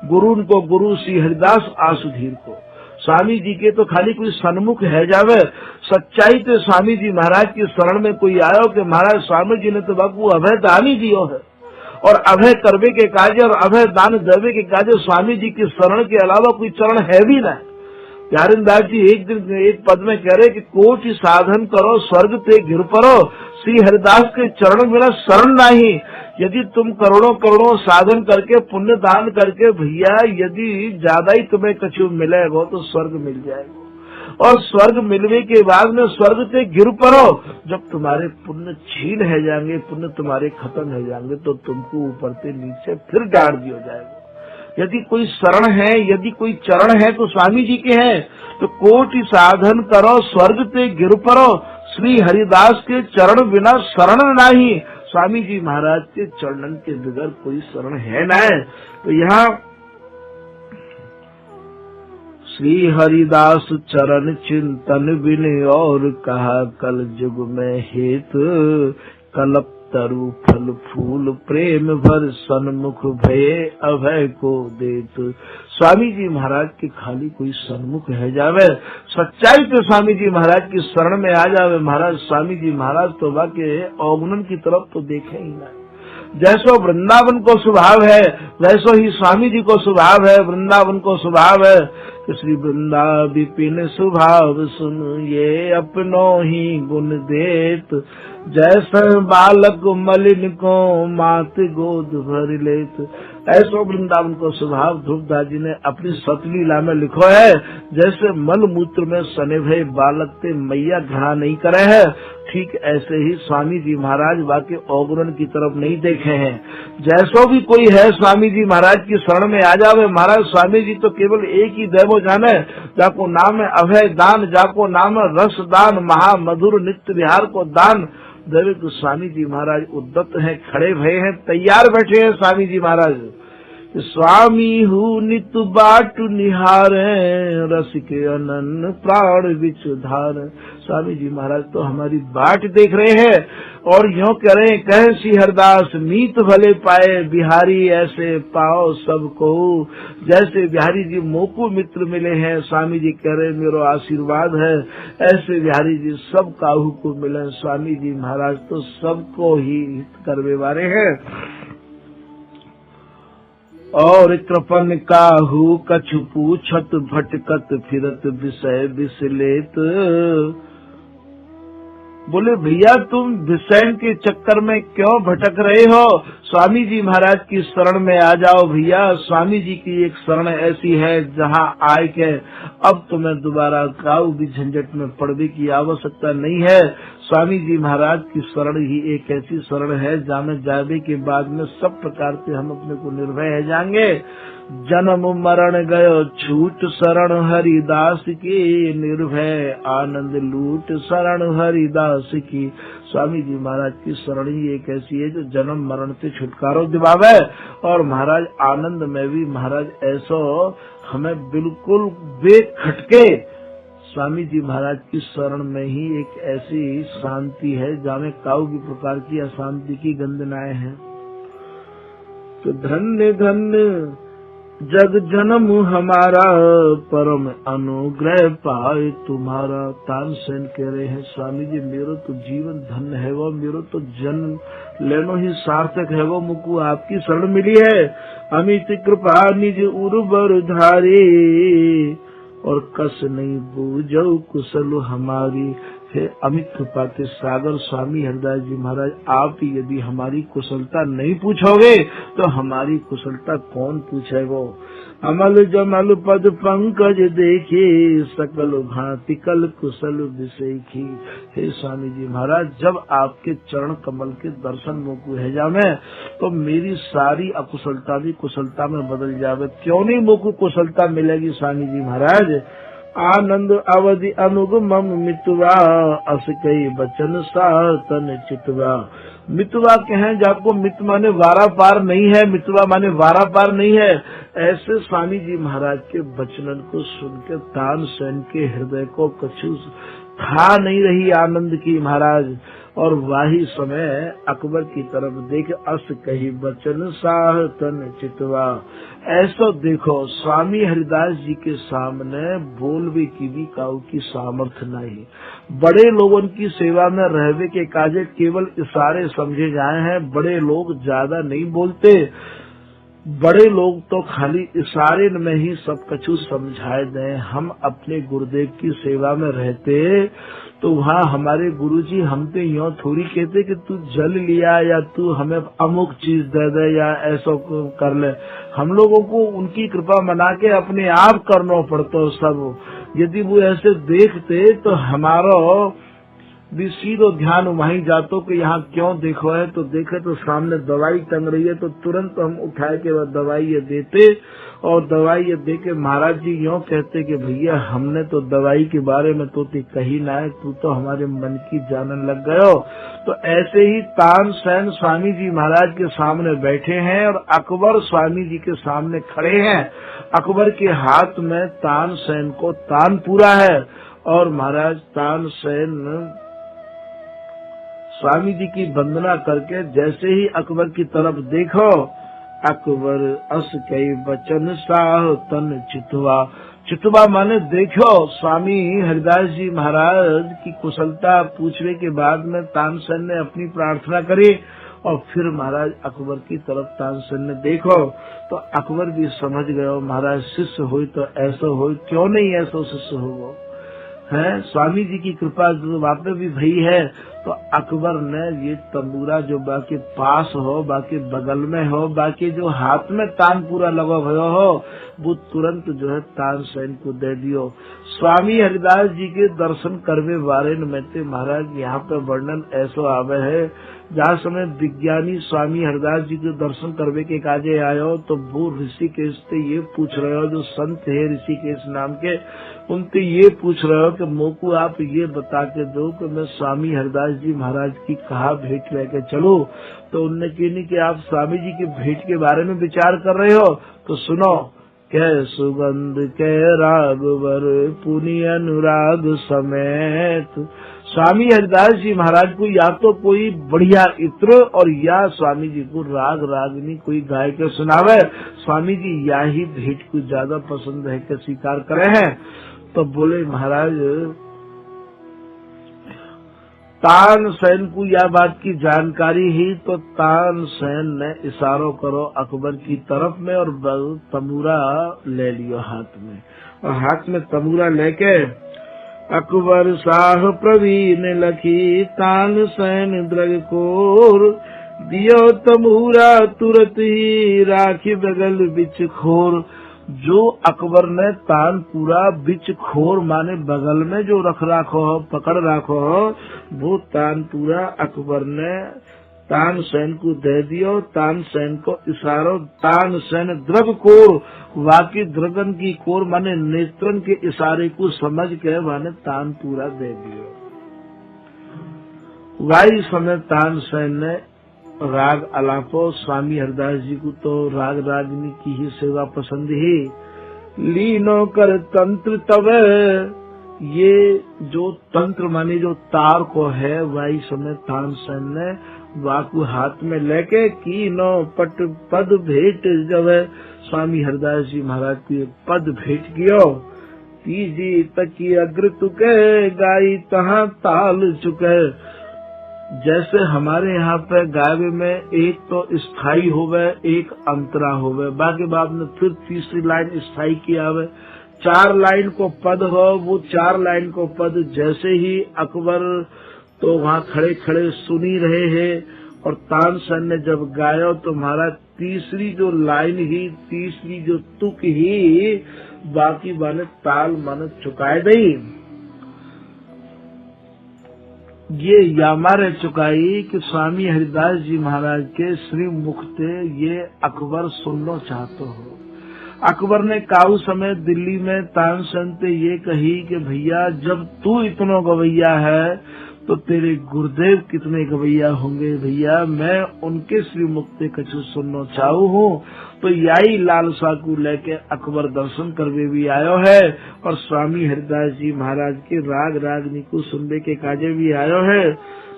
गुरु को गुरु श्री हरिदास आसुधीर को। स्वामी जी के तो खाली कोई सन्मुख है जावे। सच्चाई तो स्वामी जी महाराज की शरण में कोई आयो कि महाराज स्वामी जी ने तो बापू अभय दान ही दियो है और अभय करवे के कार्य और अभय दान देवे के कार्य स्वामी जी की शरण के अलावा कोई चरण है भी नहीं। प्यारेदास जी एक दिन एक पद में कह रहे कि कोटि साधन करो स्वर्ग ते गिर परो, श्री हरिदास के चरण मेरा शरण नहीं। यदि तुम करोड़ों करोड़ों साधन करके पुण्य दान करके भैया यदि ज्यादा ही तुम्हें कछु मिलेगा तो स्वर्ग मिल जाएगा और स्वर्ग मिलने के बाद में स्वर्ग से गिर पड़ो। जब तुम्हारे पुण्य छीन है जाएंगे, पुण्य तुम्हारे खत्म हो जाएंगे, तो तुमको ऊपर से नीचे फिर डाल दिया जाएगा। यदि कोई शरण है, यदि कोई चरण है तो स्वामी जी के हैं। तो कोटि साधन करो स्वर्ग ते गिर परो, श्री हरिदास के चरण बिना शरण नहीं। स्वामी जी महाराज के चरणन के बगैर कोई शरण है ना। तो यहाँ श्री हरिदास चरण चिंतन बिन और कहा कल जुग में हेत, कल्प तरु फल फूल प्रेम भर सन्मुख भय अभय को देत। स्वामी जी महाराज के खाली कोई सन्मुख है जावे, सच्चाई से स्वामी जी महाराज की शरण में आ जावे। महाराज स्वामी जी महाराज तो वाके अवगुणन की तरफ तो देखे ही ना। जैसो वृंदावन को स्वभाव है वैसो ही स्वामी जी को स्वभाव है, वृंदावन को स्वभाव है। तो श्री वृंदा विपिन स्वभाव सुन, ये अपनो ही गुण देत। जैसे बालक मलिन को मात गोद भर लेत। ऐसो वृंदावन को स्वभाव ध्रुवदास जी ने अपनी सतलीला में लिखो है। जैसे मल मूत्र में सने भय बालक ते मैया घड़ा नहीं करे है, ठीक ऐसे ही स्वामी जी महाराज वाके अवगुण की तरफ नहीं देखे हैं। जैसो भी कोई है स्वामी जी महाराज की शरण में आ जावे। महाराज स्वामी जी तो केवल एक ही देवो जाने, जाको नाम है अभय दान, जाको नाम है रस दान, महामधुर नित्य विहार को दान देवे। तो स्वामी जी महाराज उद्दत हैं, खड़े भय हैं, तैयार बैठे हैं स्वामी जी महाराज। स्वामी हूँ नित बाट निहारे, रस के अनन प्राण बिच धार। स्वामी जी महाराज तो हमारी बाट देख रहे हैं और यूं कह रहे हैं, कहे श्री हरदास मीत भले पाए बिहारी ऐसे पाओ सबको। जैसे बिहारी जी मोको मित्र मिले हैं, स्वामी जी कह रहे मेरो आशीर्वाद है, ऐसे बिहारी जी सब काहू को मिले। स्वामी जी महाराज तो सबको ही हित करवे वाले हैं। और कृपन काहू कछु पूछत भटकत फिरत विषय विसलेत। बोले भैया तुम विषय के चक्कर में क्यों भटक रहे हो, स्वामी जी महाराज की शरण में आ जाओ भैया। स्वामी जी की एक शरण ऐसी है जहाँ आए के अब तुम्हें दोबारा काऊ भी झंझट में पड़ने की आवश्यकता नहीं है। स्वामी जी महाराज की शरण ही एक ऐसी शरण है जहाँ में जाने के बाद में सब प्रकार से हम अपने को निर्भय है जाएंगे। जन्म मरण गयो छूट शरण हरिदास की, निर्भय आनंद लूट शरण हरिदास की। स्वामी जी महाराज की शरण ही एक ऐसी है जो जन्म मरण से छुटकारो दिवावे। और महाराज आनंद में भी महाराज ऐसो हमें बिल्कुल बेखटके स्वामी जी महाराज की शरण में ही एक ऐसी शांति है जहाँ में काऊ भी प्रकार की अशांति की गंधनाएं हैं। तो धन्य धन्य जग जन्म हमारा, परम अनुग्रह पाए तुम्हारा। तानसेन कह रहे हैं स्वामी जी मेरो तो जीवन धन्य है वो, मेरो तो जन्म लेनो ही सार्थक है वो, मुझको आपकी शरण मिली है। अमित कृपा निज उर्वर धारे, और कस नहीं बूझो कुशल हमारी। हे अमित कृपा के सागर स्वामी हरदास जी महाराज, आप यदि हमारी कुशलता नहीं पूछोगे तो हमारी कुशलता कौन पूछेगो। अमल जमल पद पंकज देखे, सकल भांति कल कुशल विषयी। हे स्वामी जी महाराज, जब आपके चरण कमल के दर्शन मोकू है जावे तो मेरी सारी अकुशलता भी कुशलता में बदल जावे। क्यों नहीं मोकू कुशलता मिलेगी स्वामी जी महाराज। आनंद अवधि अनुगम मितवा, अस कई बचन सातन चितवा। मितवा कहें जाको मित माने वारा पार नहीं है, मितवा माने वारा पार नहीं है। ऐसे स्वामी जी महाराज के वचनन को सुनकर तानसेन के हृदय को कछु था नहीं रही आनंद की महाराज। और वही समय अकबर की तरफ देख, अस कही बचन सातन चितवा। ऐसा देखो स्वामी हरिदास जी के सामने बोलवे की भी काऊ की सामर्थ्य नहीं। बड़े लोगों की सेवा में रहवे के काजे केवल इशारे समझे जाए हैं। बड़े लोग ज्यादा नहीं बोलते, बड़े लोग तो खाली इशारे में ही सब कछु समझाए दें। हम अपने गुरुदेव की सेवा में रहते तो वहाँ हमारे गुरुजी हमसे यूँ थोड़ी कहते कि तू जल लिया या तू हमें अमुक चीज दे दे या ऐसा कर ले। हम लोगों को उनकी कृपा मना के अपने आप करना पड़ता सब। यदि वो ऐसे देखते तो हमारा भी सीधो ध्यान वहीं जातो कि यहाँ क्यों देखो है, तो देखे तो सामने दवाई टंग रही है, तो तुरंत हम उठाए के बाद दवाई ये देते, और दवाई ये दे के महाराज जी यूँ कहते कि भैया हमने तो दवाई के बारे में तो कही ना है, तू तो हमारे मन की जानन लग गयो। तो ऐसे ही तानसेन स्वामी जी महाराज के सामने बैठे हैं और अकबर स्वामी जी के सामने खड़े हैं। अकबर के हाथ में तानसेन को तानपुरा है, और महाराज तानसेन स्वामी जी की वंदना करके जैसे ही अकबर की तरफ देखो, अकबर अस कई वचन साह तन चितवा। चितवा माने देखो। स्वामी हरिदास जी महाराज की कुशलता पूछने के बाद में तानसेन ने अपनी प्रार्थना करी, और फिर महाराज अकबर की तरफ तानसेन ने देखो, तो अकबर भी समझ गयो महाराज शिष्य हो तो ऐसा हो, क्यों नहीं ऐसा शिष्य हो है। स्वामी जी की कृपा जो वापे भी भई है, तो अकबर ने ये तंबूरा जो बाकी पास हो, बाकी बगल में हो, बाकी जो हाथ में तानपुरा लगा भयो हो, वो तुरंत जो है तानसेन को दे दियो। स्वामी हरिदास जी के दर्शन करवे वारे में ते महाराज यहाँ पे वर्णन ऐसो आवे है, जहाँ समय विज्ञानी स्वामी हरिदास जी के दर्शन करवे के काजे आयो, तो वो ऋषिकेश से ये पूछ रहे हो, जो संत है ऋषिकेश नाम के, उनसे ये पूछ रहे हो कि मोको आप ये बता के दो कि मैं स्वामी हरिदास जी महाराज की कहाँ भेंट लेके चलूं। तो उनने कही कि आप स्वामी जी की भेंट के बारे में विचार कर रहे हो, तो सुनो। कह सुगंध के रागवर पुनि अनुराग समेत। स्वामी हरिदास जी महाराज को या तो कोई बढ़िया इत्र, और या स्वामी जी को राग रागनी कोई गाय के सुनावे। स्वामी जी या ही भेंट को ज्यादा पसंद है कि स्वीकार करे हैं। तो बोले महाराज तानसेन को यह बात की जानकारी ही, तो तानसेन ने इशारों करो अकबर की तरफ में, और तंबूरा ले लियो हाथ में, और हाथ में तंबूरा लेके अकबर शाह प्रवीण लखी तानसेन द्रग कोर। दियो तंबूरा तुरत ही राखी बगल बिच खोर। जो अकबर ने तानपुरा बिच खोर माने बगल में जो रख राखो हो, पकड़ राखो हो, वो तानपुरा अकबर ने तानसेन को दे दियो। तानसेन को इशारों, तानसेन द्रग कोर, वाकी द्रगन की कोर माने नेत्रन के इशारे को समझ के माने तानपुरा दे दियो। वाई समय तानसेन ने राग अलापो। स्वामी हरिदास जी को तो राग रागनी की ही सेवा पसंद ही। लीनो कर तंत्र तब, ये जो तंत्र मानी जो तार को है, वही समय तानसेन ने वाकु हाथ में लेके कीनो पट पद भेंट जब स्वामी हरिदास जी महाराज को एक पद भेंट कियो। तीजी तकी अग्र तुके गाई तहाँ ताल चुके। जैसे हमारे यहाँ पे गावे में एक तो स्थाई होवे, एक अंतरा होवे, बाकी बाप ने फिर तीसरी लाइन स्थाई किया हुए। 4 लाइन को पद हो, वो 4 लाइन को पद जैसे ही अकबर तो वहाँ खड़े खड़े सुनी रहे हैं, और तानसेन ने जब गाया तो महाराज तीसरी जो लाइन ही, तीसरी जो तुक ही बाकी माने ताल माने चुकाए गई। ये यामारे चुकाई कि स्वामी हरिदास जी महाराज के श्री मुखते ये अकबर सुनना चाहते हो। अकबर ने काऊ समय दिल्ली में तानसेन से ये कही कि भैया जब तू इतना गवैया है तो तेरे गुरुदेव कितने गवैया होंगे भैया, मैं उनके श्री मुक्ति कछु सुनना चाहू हूँ। तो यही लालसा को लेके अकबर दर्शन करवे भी आयो है, और स्वामी हरिदास जी महाराज के राग रागनी को सुनने के काजे भी आयो है।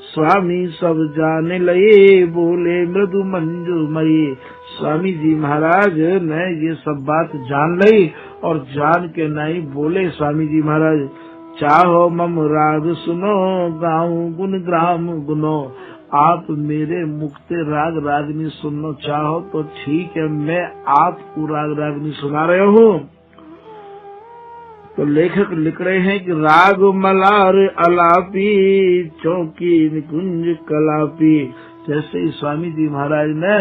स्वामी सब जाने लये बोले मृदु मंजुमयी। स्वामी जी महाराज ने ये सब बात जान ली, और जान के नहीं बोले स्वामी जी महाराज, चाहो मम राग सुनो गाऊं गुण ग्राम गुनो। आप मेरे मुख से राग रागनी सुनना चाहो तो ठीक है, मैं आपको राग रागनी सुना रहे हूँ। तो लेखक लिख रहे हैं कि राग मलार अलापी चौकी निकुंज कलापी। जैसे ही स्वामी जी महाराज ने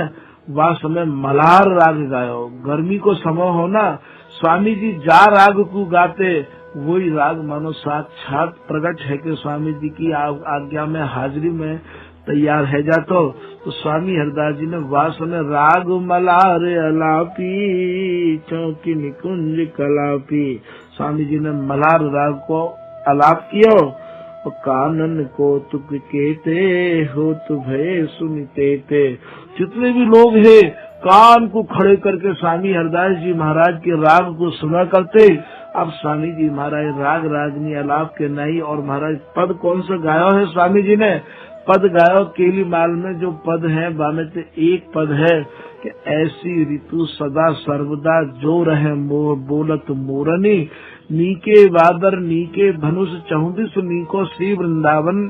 वह समय मलार राग गायो, गर्मी को समय हो ना, स्वामी जी जा राग को गाते, वही राग मानो साक्षात प्रकट है कि स्वामी जी की आज्ञा में हाजिरी में तैयार है जातो। तो स्वामी हरदास जी ने वास में राग मलार अलापी चौकी निकुंज कलापी, स्वामी जी ने मलार राग को अलाप किया और कानन को तुक केते हो तु भय सुनते थे। जितने भी लोग हैं कान को खड़े करके स्वामी हरदास जी महाराज के राग को सुना करते। अब स्वामी जी महाराज राग रागनी अलाप के नहीं, और महाराज पद कौन सा गायो है स्वामी जी ने? पद गायो केली माल में जो पद है बामे से एक पद है कि ऐसी ऋतु सदा सर्वदा जो रहे बोलत मोरनी, नीके बादर नीके धनुष चौदिस नीको श्री वृंदावन,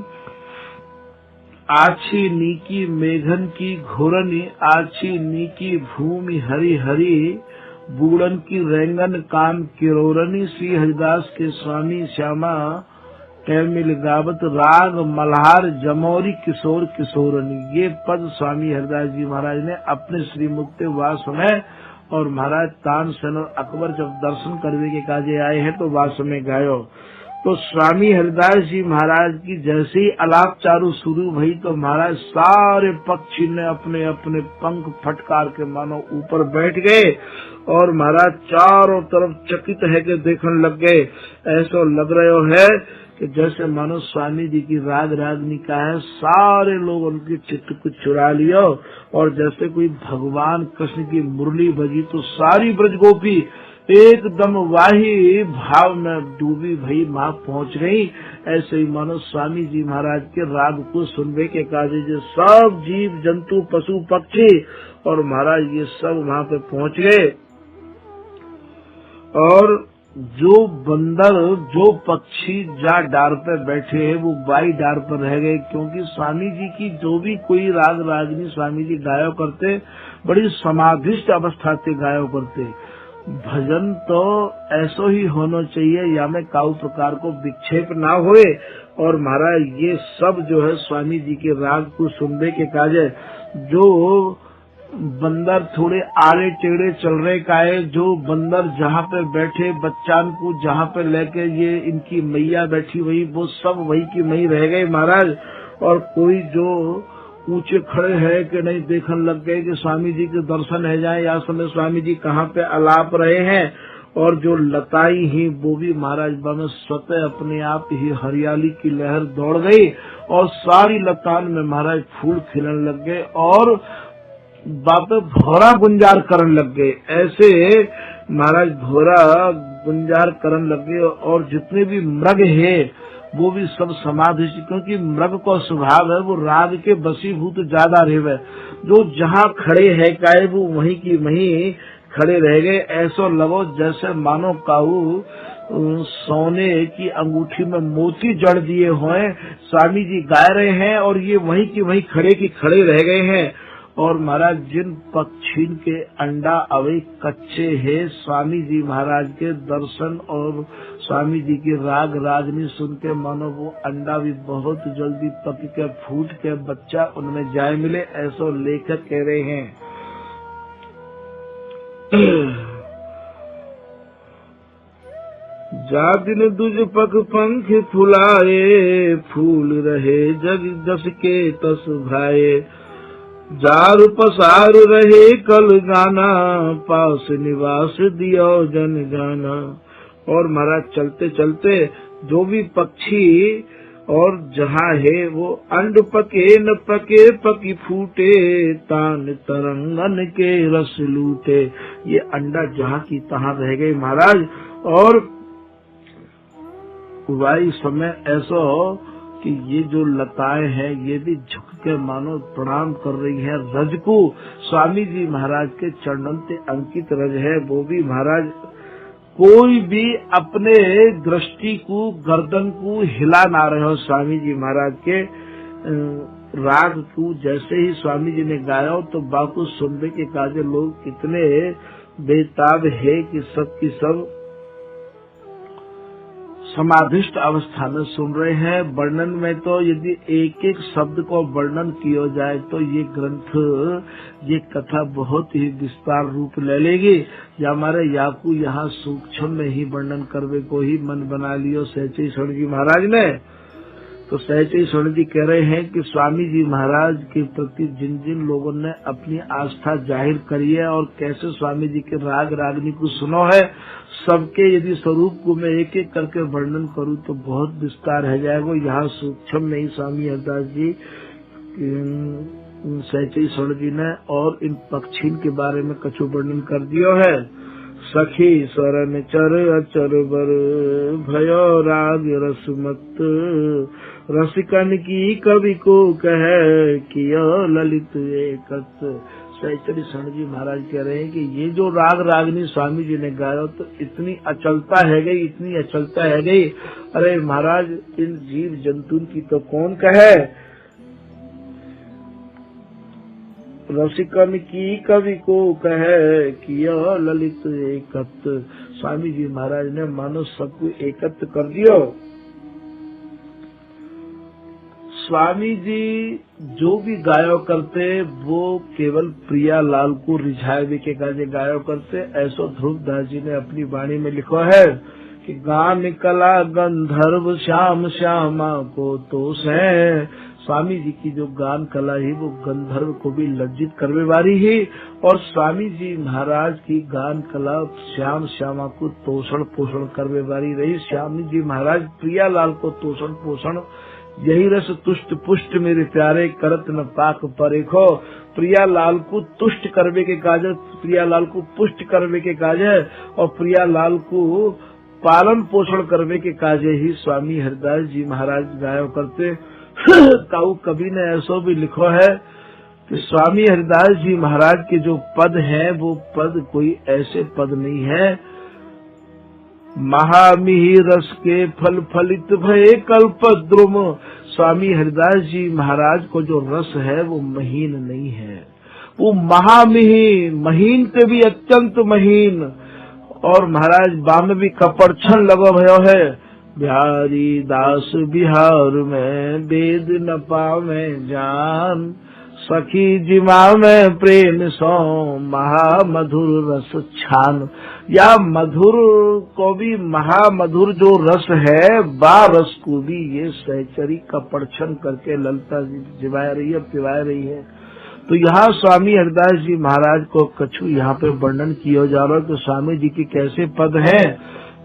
आछी नीकी मेघन की घोरनी, आछी नीकी भूमि हरि हरि, बूढ़न की रेंगन कान किरोरनी, श्री हरिदास के स्वामी श्यामा कैमिल गावत राग मल्हार जमौरी किशोर किशोरनी। ये पद स्वामी हरदास जी महाराज ने अपने श्रीमुख के वास में, और महाराज तानसेन और अकबर जब दर्शन करने के काजे आए हैं तो वास में गायो। तो स्वामी हरदास जी महाराज की जैसे ही अलाप चारू शुरू हुई तो महाराज सारे पक्षी ने अपने अपने पंख फटकार के मानो ऊपर बैठ गए, और महाराज चारों तरफ चकित है के देखने लग गए। ऐसा लग रहा है कि जैसे मानो स्वामी जी की राग रागनी का है, सारे लोग उनके चित्त को चुरा लिया, और जैसे कोई भगवान कृष्ण की मुरली बजी तो सारी ब्रज गोपी एकदम वाही भाव में डूबी भई माँ पहुँच गई। ऐसे ही मानो स्वामी जी महाराज के राग को सुनने के काजे जो सब जीव जंतु पशु पक्षी और महाराज ये सब वहाँ पे पहुँच गए। और जो बंदर जो पक्षी जा डार पे बैठे हैं वो बाई डार पर रह गए, क्योंकि स्वामी जी की जो भी कोई राग रागनी स्वामी जी गायो करते बड़ी समाधिष्ट अवस्था से गायो करते। भजन तो ऐसो ही होना चाहिए, या में काऊ प्रकार को विक्षेप ना होए। और महाराज ये सब जो है स्वामी जी के राग को सुनने के काजे जो बंदर थोड़े आड़े टेढ़े चल रहे काए, जो बंदर जहाँ पे बैठे बच्चान को जहाँ पे लेके ये इनकी मैया बैठी हुई वो सब वही की वही रह गए महाराज। और कोई जो ऊंचे खड़े है कि नहीं देखने लग गए कि स्वामी जी के दर्शन है जाए, या समय स्वामी जी कहाँ पे अलाप रहे हैं। और जो लताई ही वो भी महाराज में स्वतः अपने आप ही हरियाली की लहर दौड़ गई, और सारी लतान में महाराज फूल खिलने लग गए, और बापे भोरा गुंजार करने लग गए। ऐसे महाराज भोरा गुंजार करने लग गए, और जितने भी मृग है वो भी सब समाधि, क्योंकि मृग का स्वभाव है वो राग के बसीभूत ज्यादा रहे, जो जहाँ खड़े है काए वो वहीं की वहीं खड़े रह गए। ऐसा लगो जैसे मानो काऊ सोने की अंगूठी में मोती जड़ दिए हुए स्वामी जी गा रहे हैं, और ये वहीं की वहीं खड़े की खड़े रह गए हैं। और महाराज जिन पक्षी के अंडा अवे कच्चे है, स्वामी जी महाराज के दर्शन और स्वामी जी की राग रागनी सुन के मानो वो अंडा भी बहुत जल्दी पक के फूट के बच्चा उनमें जाए मिले, ऐसा लेखक कह रहे हैं। जा दिन दुज पक पंख फुलाए, फूल रहे जग जस के तस भाए, जार पसार रहे कल गाना, पास निवास दियो जन जाना। और महाराज चलते चलते जो भी पक्षी और जहाँ है वो अंड पके न पके पकी फूटे, तान तरंगन के रस लूटे। ये अंडा जहाँ की तहाँ रह गए महाराज। और वाई समय ऐसा कि ये जो लताएं हैं ये भी झुक के मानो प्रणाम कर रही है रज को। स्वामी जी महाराज के चरणों से अंकित रज है, वो भी महाराज कोई भी अपने दृष्टि को गर्दन को हिला ना रहे हो। स्वामी जी महाराज के राग को जैसे ही स्वामी जी ने गाया तो बाकू सुनने के काजे लोग इतने बेताब है कि सब की सब समाधिष्ट अवस्था में सुन रहे हैं। वर्णन में तो यदि एक एक शब्द को वर्णन किया जाए तो ये ग्रंथ, ये कथा बहुत ही विस्तार रूप ले लेगी। या हमारे याकू यहाँ सूक्ष्म में ही वर्णन करवे को ही मन बना लियो सहचई स्वर्ण जी महाराज ने। तो सहचई स्वर्ण जी कह रहे हैं कि स्वामी जी महाराज के प्रति जिन जिन लोगों ने अपनी आस्था जाहिर करी है और कैसे स्वामी जी के राग रागनी को सुनो है, सबके यदि स्वरूप को मैं एक एक करके वर्णन करूं तो बहुत विस्तार है जाएगा। यहाँ सूक्ष्म में ही स्वामी हरदास जी सहचई स्वर्ण जी ने और इन पक्षी के बारे में कछु वर्णन कर दियो है। सखी स्वरन चर अचर बर भयो राग रसमत, रसिकन की कवि को कहे किया ललित एकत। सहचई स्वर्ण जी महाराज कह रहे हैं कि ये जो राग रागनी स्वामी जी ने गाया तो इतनी अचलता है गई, इतनी अचलता है गई। अरे महाराज इन जीव जंतु की तो कौन कहे। रसिकन की कवि को कहे किया ललित एकत। स्वामी जी महाराज ने मानो सबको एकत्र कर दियो। स्वामी जी जो भी गायो करते वो केवल प्रिया लाल को रिझाए के काजे गायो करते। ऐसो ध्रुवदास जी ने अपनी वाणी में लिखो है कि गान कला गंधर्व श्याम श्यामा को तोष है। स्वामी जी की जो गान कला है वो गंधर्व को भी लज्जित करने वाली है और स्वामी जी महाराज की गान कला श्याम श्यामा को तोषण पोषण करने वाली रही। स्वामी जी महाराज प्रिया लाल को तोषण पोषण यही रस तुष्ट पुष्ट मेरे प्यारे करत न पाक परेखो। प्रिया लाल को तुष्ट करवे के काज, प्रिया लाल को पुष्ट करवे के काज है और प्रिया लाल को पालन पोषण करवे के काज ही स्वामी हरदास जी महाराज गाया करते। ताऊ कवि ने ऐसा भी लिखो है कि स्वामी हरिदास जी महाराज के जो पद है वो पद कोई ऐसे पद नहीं है। महामिहि रस के फल फलित भये कल्पद्रुम। स्वामी हरिदास जी महाराज को जो रस है वो महीन नहीं है, वो महामिहि, महीन पे भी अत्यंत महीन। और महाराज बाम भी कपड़छन लगो भयो है। बिहारी दास बिहार में वेद न पावे जान, सखी जिमा में प्रेम सो महामधुर रस छान। या मधुर को भी महामधुर जो रस है बा रस को भी ये सहचरी कपड़छन करके ललता जिवाए रही है, पिवाए रही है। तो यहाँ स्वामी हरदास जी महाराज को कछु यहाँ पे वर्णन किया जा रहा है तो स्वामी जी के कैसे पद हैं।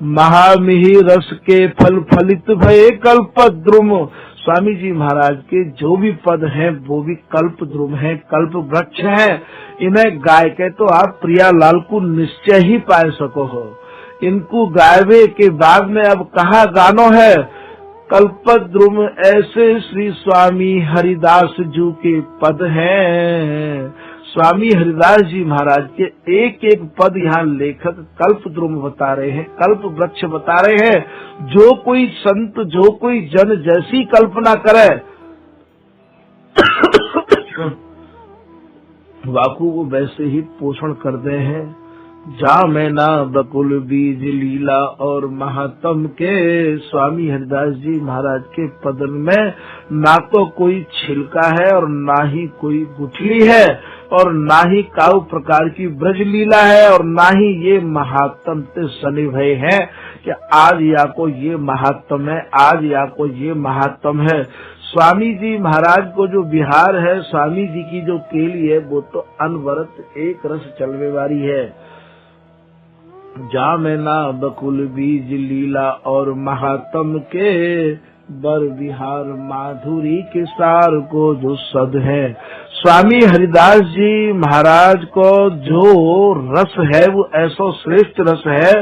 महामिहि रस के फल फलित भये कल्पद्रुम। स्वामी जी महाराज के जो भी पद हैं वो भी कल्पद्रुम है, कल्प वृक्ष है। इन्हें गाय के तो आप प्रिया लाल को निश्चय ही पाए सको हो। इनको गायवे के बाद में अब कहा गानो है। कल्पद्रुम ऐसे श्री स्वामी हरिदास जी के पद हैं। स्वामी हरिदास जी महाराज के एक एक पद यहाँ लेखक कल्पद्रुम बता रहे हैं, कल्प वृक्ष बता रहे हैं। जो कोई संत, जो कोई जन जैसी कल्पना करे वाकु वो वैसे ही पोषण कर दे हैं। जा मैं ना बकुल बीज लीला और महात्म के। स्वामी हरिदास जी महाराज के पदन में ना तो कोई छिलका है और ना ही कोई गुठली है और ना ही काउ प्रकार की ब्रज लीला है और ना ही ये महात्म से सने भय है कि आज या को ये महात्म है, आज या को ये महात्म है। स्वामी जी महाराज को जो बिहार है, स्वामी जी की जो केली है वो तो अनवरत एक रस चलवे वाली है। जा मैं ना बकुल बीज लीला और महात्म के बर बिहार माधुरी के सार को जो सद है। स्वामी हरिदास जी महाराज को जो रस है वो ऐसा श्रेष्ठ रस है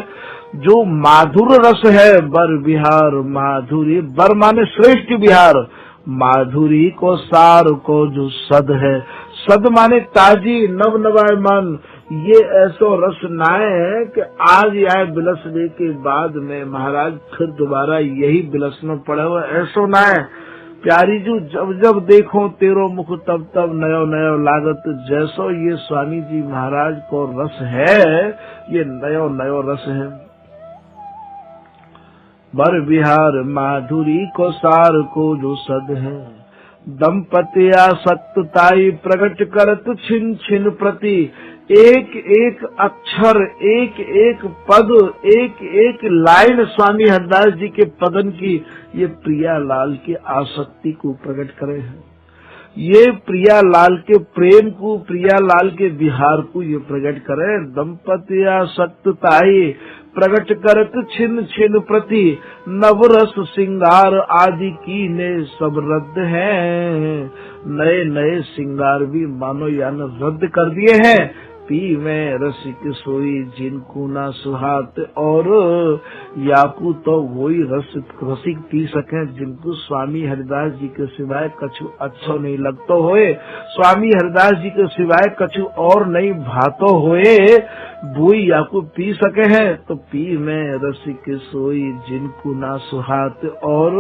जो माधुर रस है। बर बिहार माधुरी, बर माने श्रेष्ठ बिहार, माधुरी को सार को जो सद है। सद माने ताजी नव नवायमान। ये ऐसो रस नाय है कि आज आए बिलसने के बाद में महाराज फिर दोबारा यही बिलसना पड़े हुआ, ऐसो नाय। प्यारी जो जब जब देखो तेरो मुख तब तब नयो नयो लागत। जैसो ये स्वामी जी महाराज को रस है, ये नयो नयो रस है। बर विहार माधुरी को सार को जो सद है, दंपति आसक्तताई प्रकट करत छिन छिन प्रति, एक एक अक्षर, एक एक पद, एक एक लाइन स्वामी हरदास जी के पदन की ये प्रियालाल की आसक्ति को प्रकट करे हैं। ये प्रियालाल के प्रेम को, प्रियालाल के विहार को ये प्रकट करे। दंपति आसक्तताई प्रकट करत छिन छिन प्रति, नवरस सिंगार आदि की ने सब रद्द हैं। नए नए सिंगार भी मानो यान रद्द कर दिए हैं। पी में रसिक सोई जिनको ना सुहात, और याकू तो वही रसिक पी सके जिनको स्वामी हरिदास जी के सिवाय कछु अच्छो नहीं लगतो होए, स्वामी हरिदास जी के सिवाय कछु और नहीं भातो होए, वही याकू पी सके हैं। तो पी में रसिक सोई जिनको ना सुहात, और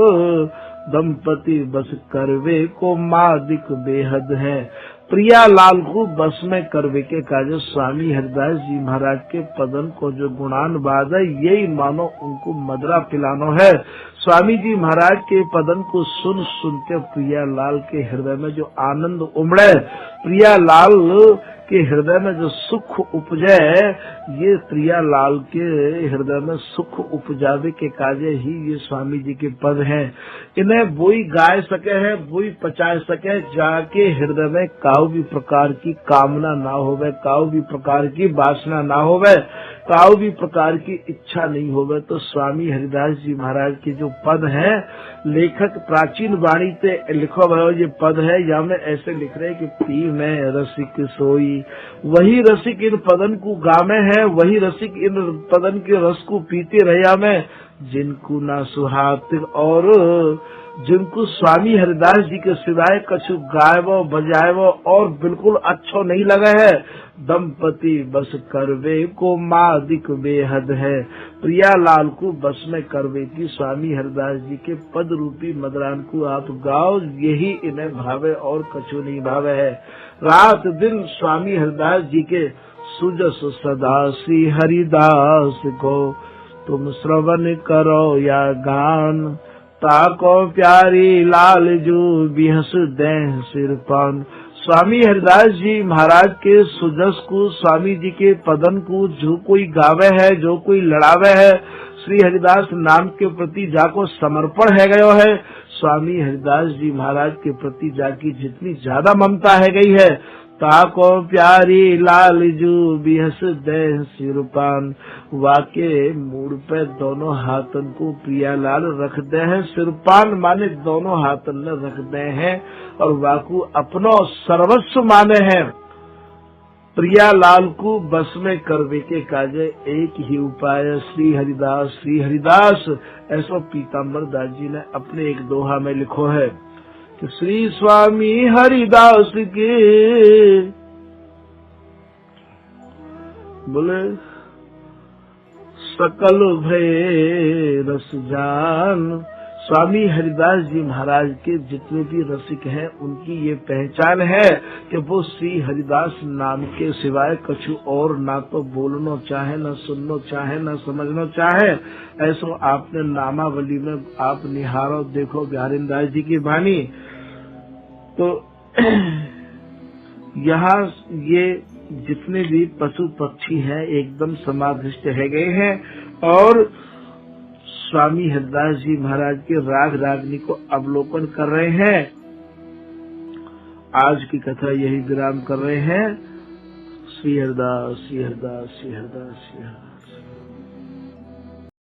दंपति बस करवे को मादिक बेहद है। प्रियालाल को बस में करवे के कार्य स्वामी हरिदास जी महाराज के पदन को जो गुणानुवाद है, यही मानो उनको मदरा पिलानो है। स्वामी जी महाराज के पदन को सुन सुन के प्रियालाल के हृदय में जो आनंद उमड़े, प्रियालाल के हृदय में जो सुख उपजे, ये प्रियालाल के हृदय में सुख उपजावे के कार्य ही ये स्वामी जी के पद हैं। इन्हें वही गाय सके है, वही पचा सके, जाके हृदय में काऊ भी प्रकार की कामना ना होवे, काऊ भी प्रकार की वासना ना होवे, काऊ भी प्रकार की इच्छा नहीं होवे। तो स्वामी हरिदास जी महाराज के जो पद हैं, लेखक प्राचीन वाणी से लिखो भयो ये पद है, या में ऐसे लिख रहे कि पी में रसिक सोई, वही रसिक इन पदन को गामे है, वही रसिक इन पदन के रस को पीते रहा में, जिनको ना सुहात, और जिनको स्वामी हरिदास जी के सिवाय कछु गायबो बजायबो और बिल्कुल अच्छो नहीं लगे है। दंपति बस करवे को मादिक बेहद है। प्रियालाल को बस में करवे की स्वामी हरिदास जी के पद रूपी मदरान को आप गाओ, यही इन्हें भावे और कछु नहीं भावे है। रात दिन स्वामी हरिदास जी के सुजस सदा श्री हरिदास को, तुम श्रवण करो या गान, ताको प्यारी लाल जू बिहस देह सिरपान। स्वामी हरिदास जी महाराज के सुजस को, स्वामी जी के पदन को जो कोई गावे है, जो कोई लड़ावे है, श्री हरिदास नाम के प्रति जाको समर्पण है गयो है, स्वामी हरिदास जी महाराज के प्रति जाकी जितनी ज्यादा ममता है गई है, ताको प्यारी लाल जू बिहस देह सिरपान। वाके मूड पे दोनों हाथन को प्रियालाल रख दे हैं, सिरपान माने दोनों हाथन ने रख दे हैं, और वाकू अपनो सर्वस्व माने हैं। प्रियालाल को बस में करवे के काजे एक ही उपाय श्री हरिदास, श्री हरिदास। ऐसा पीताम्बर दास जी ने अपने एक दोहा में लिखो है कि श्री स्वामी हरिदास के बोले सकल भय रस जान। स्वामी हरिदास जी महाराज के जितने भी रसिक हैं, उनकी ये पहचान है कि वो श्री हरिदास नाम के सिवाय कछु और ना तो बोलना चाहे, न सुनना चाहे, न समझना चाहे। ऐसो आपने नामावली में आप निहारो देखो बिहारी दास जी की वाणी। तो यहाँ ये जितने भी पशु पक्षी हैं एकदम समाधिष्ट है गए हैं, और स्वामी हरिदास जी महाराज के राग रागनी को अवलोकन कर रहे हैं। आज की कथा यही विराम कर रहे हैं। श्री हरिदास, श्री हरिदास, श्री हरिदास, श्री हरिदास।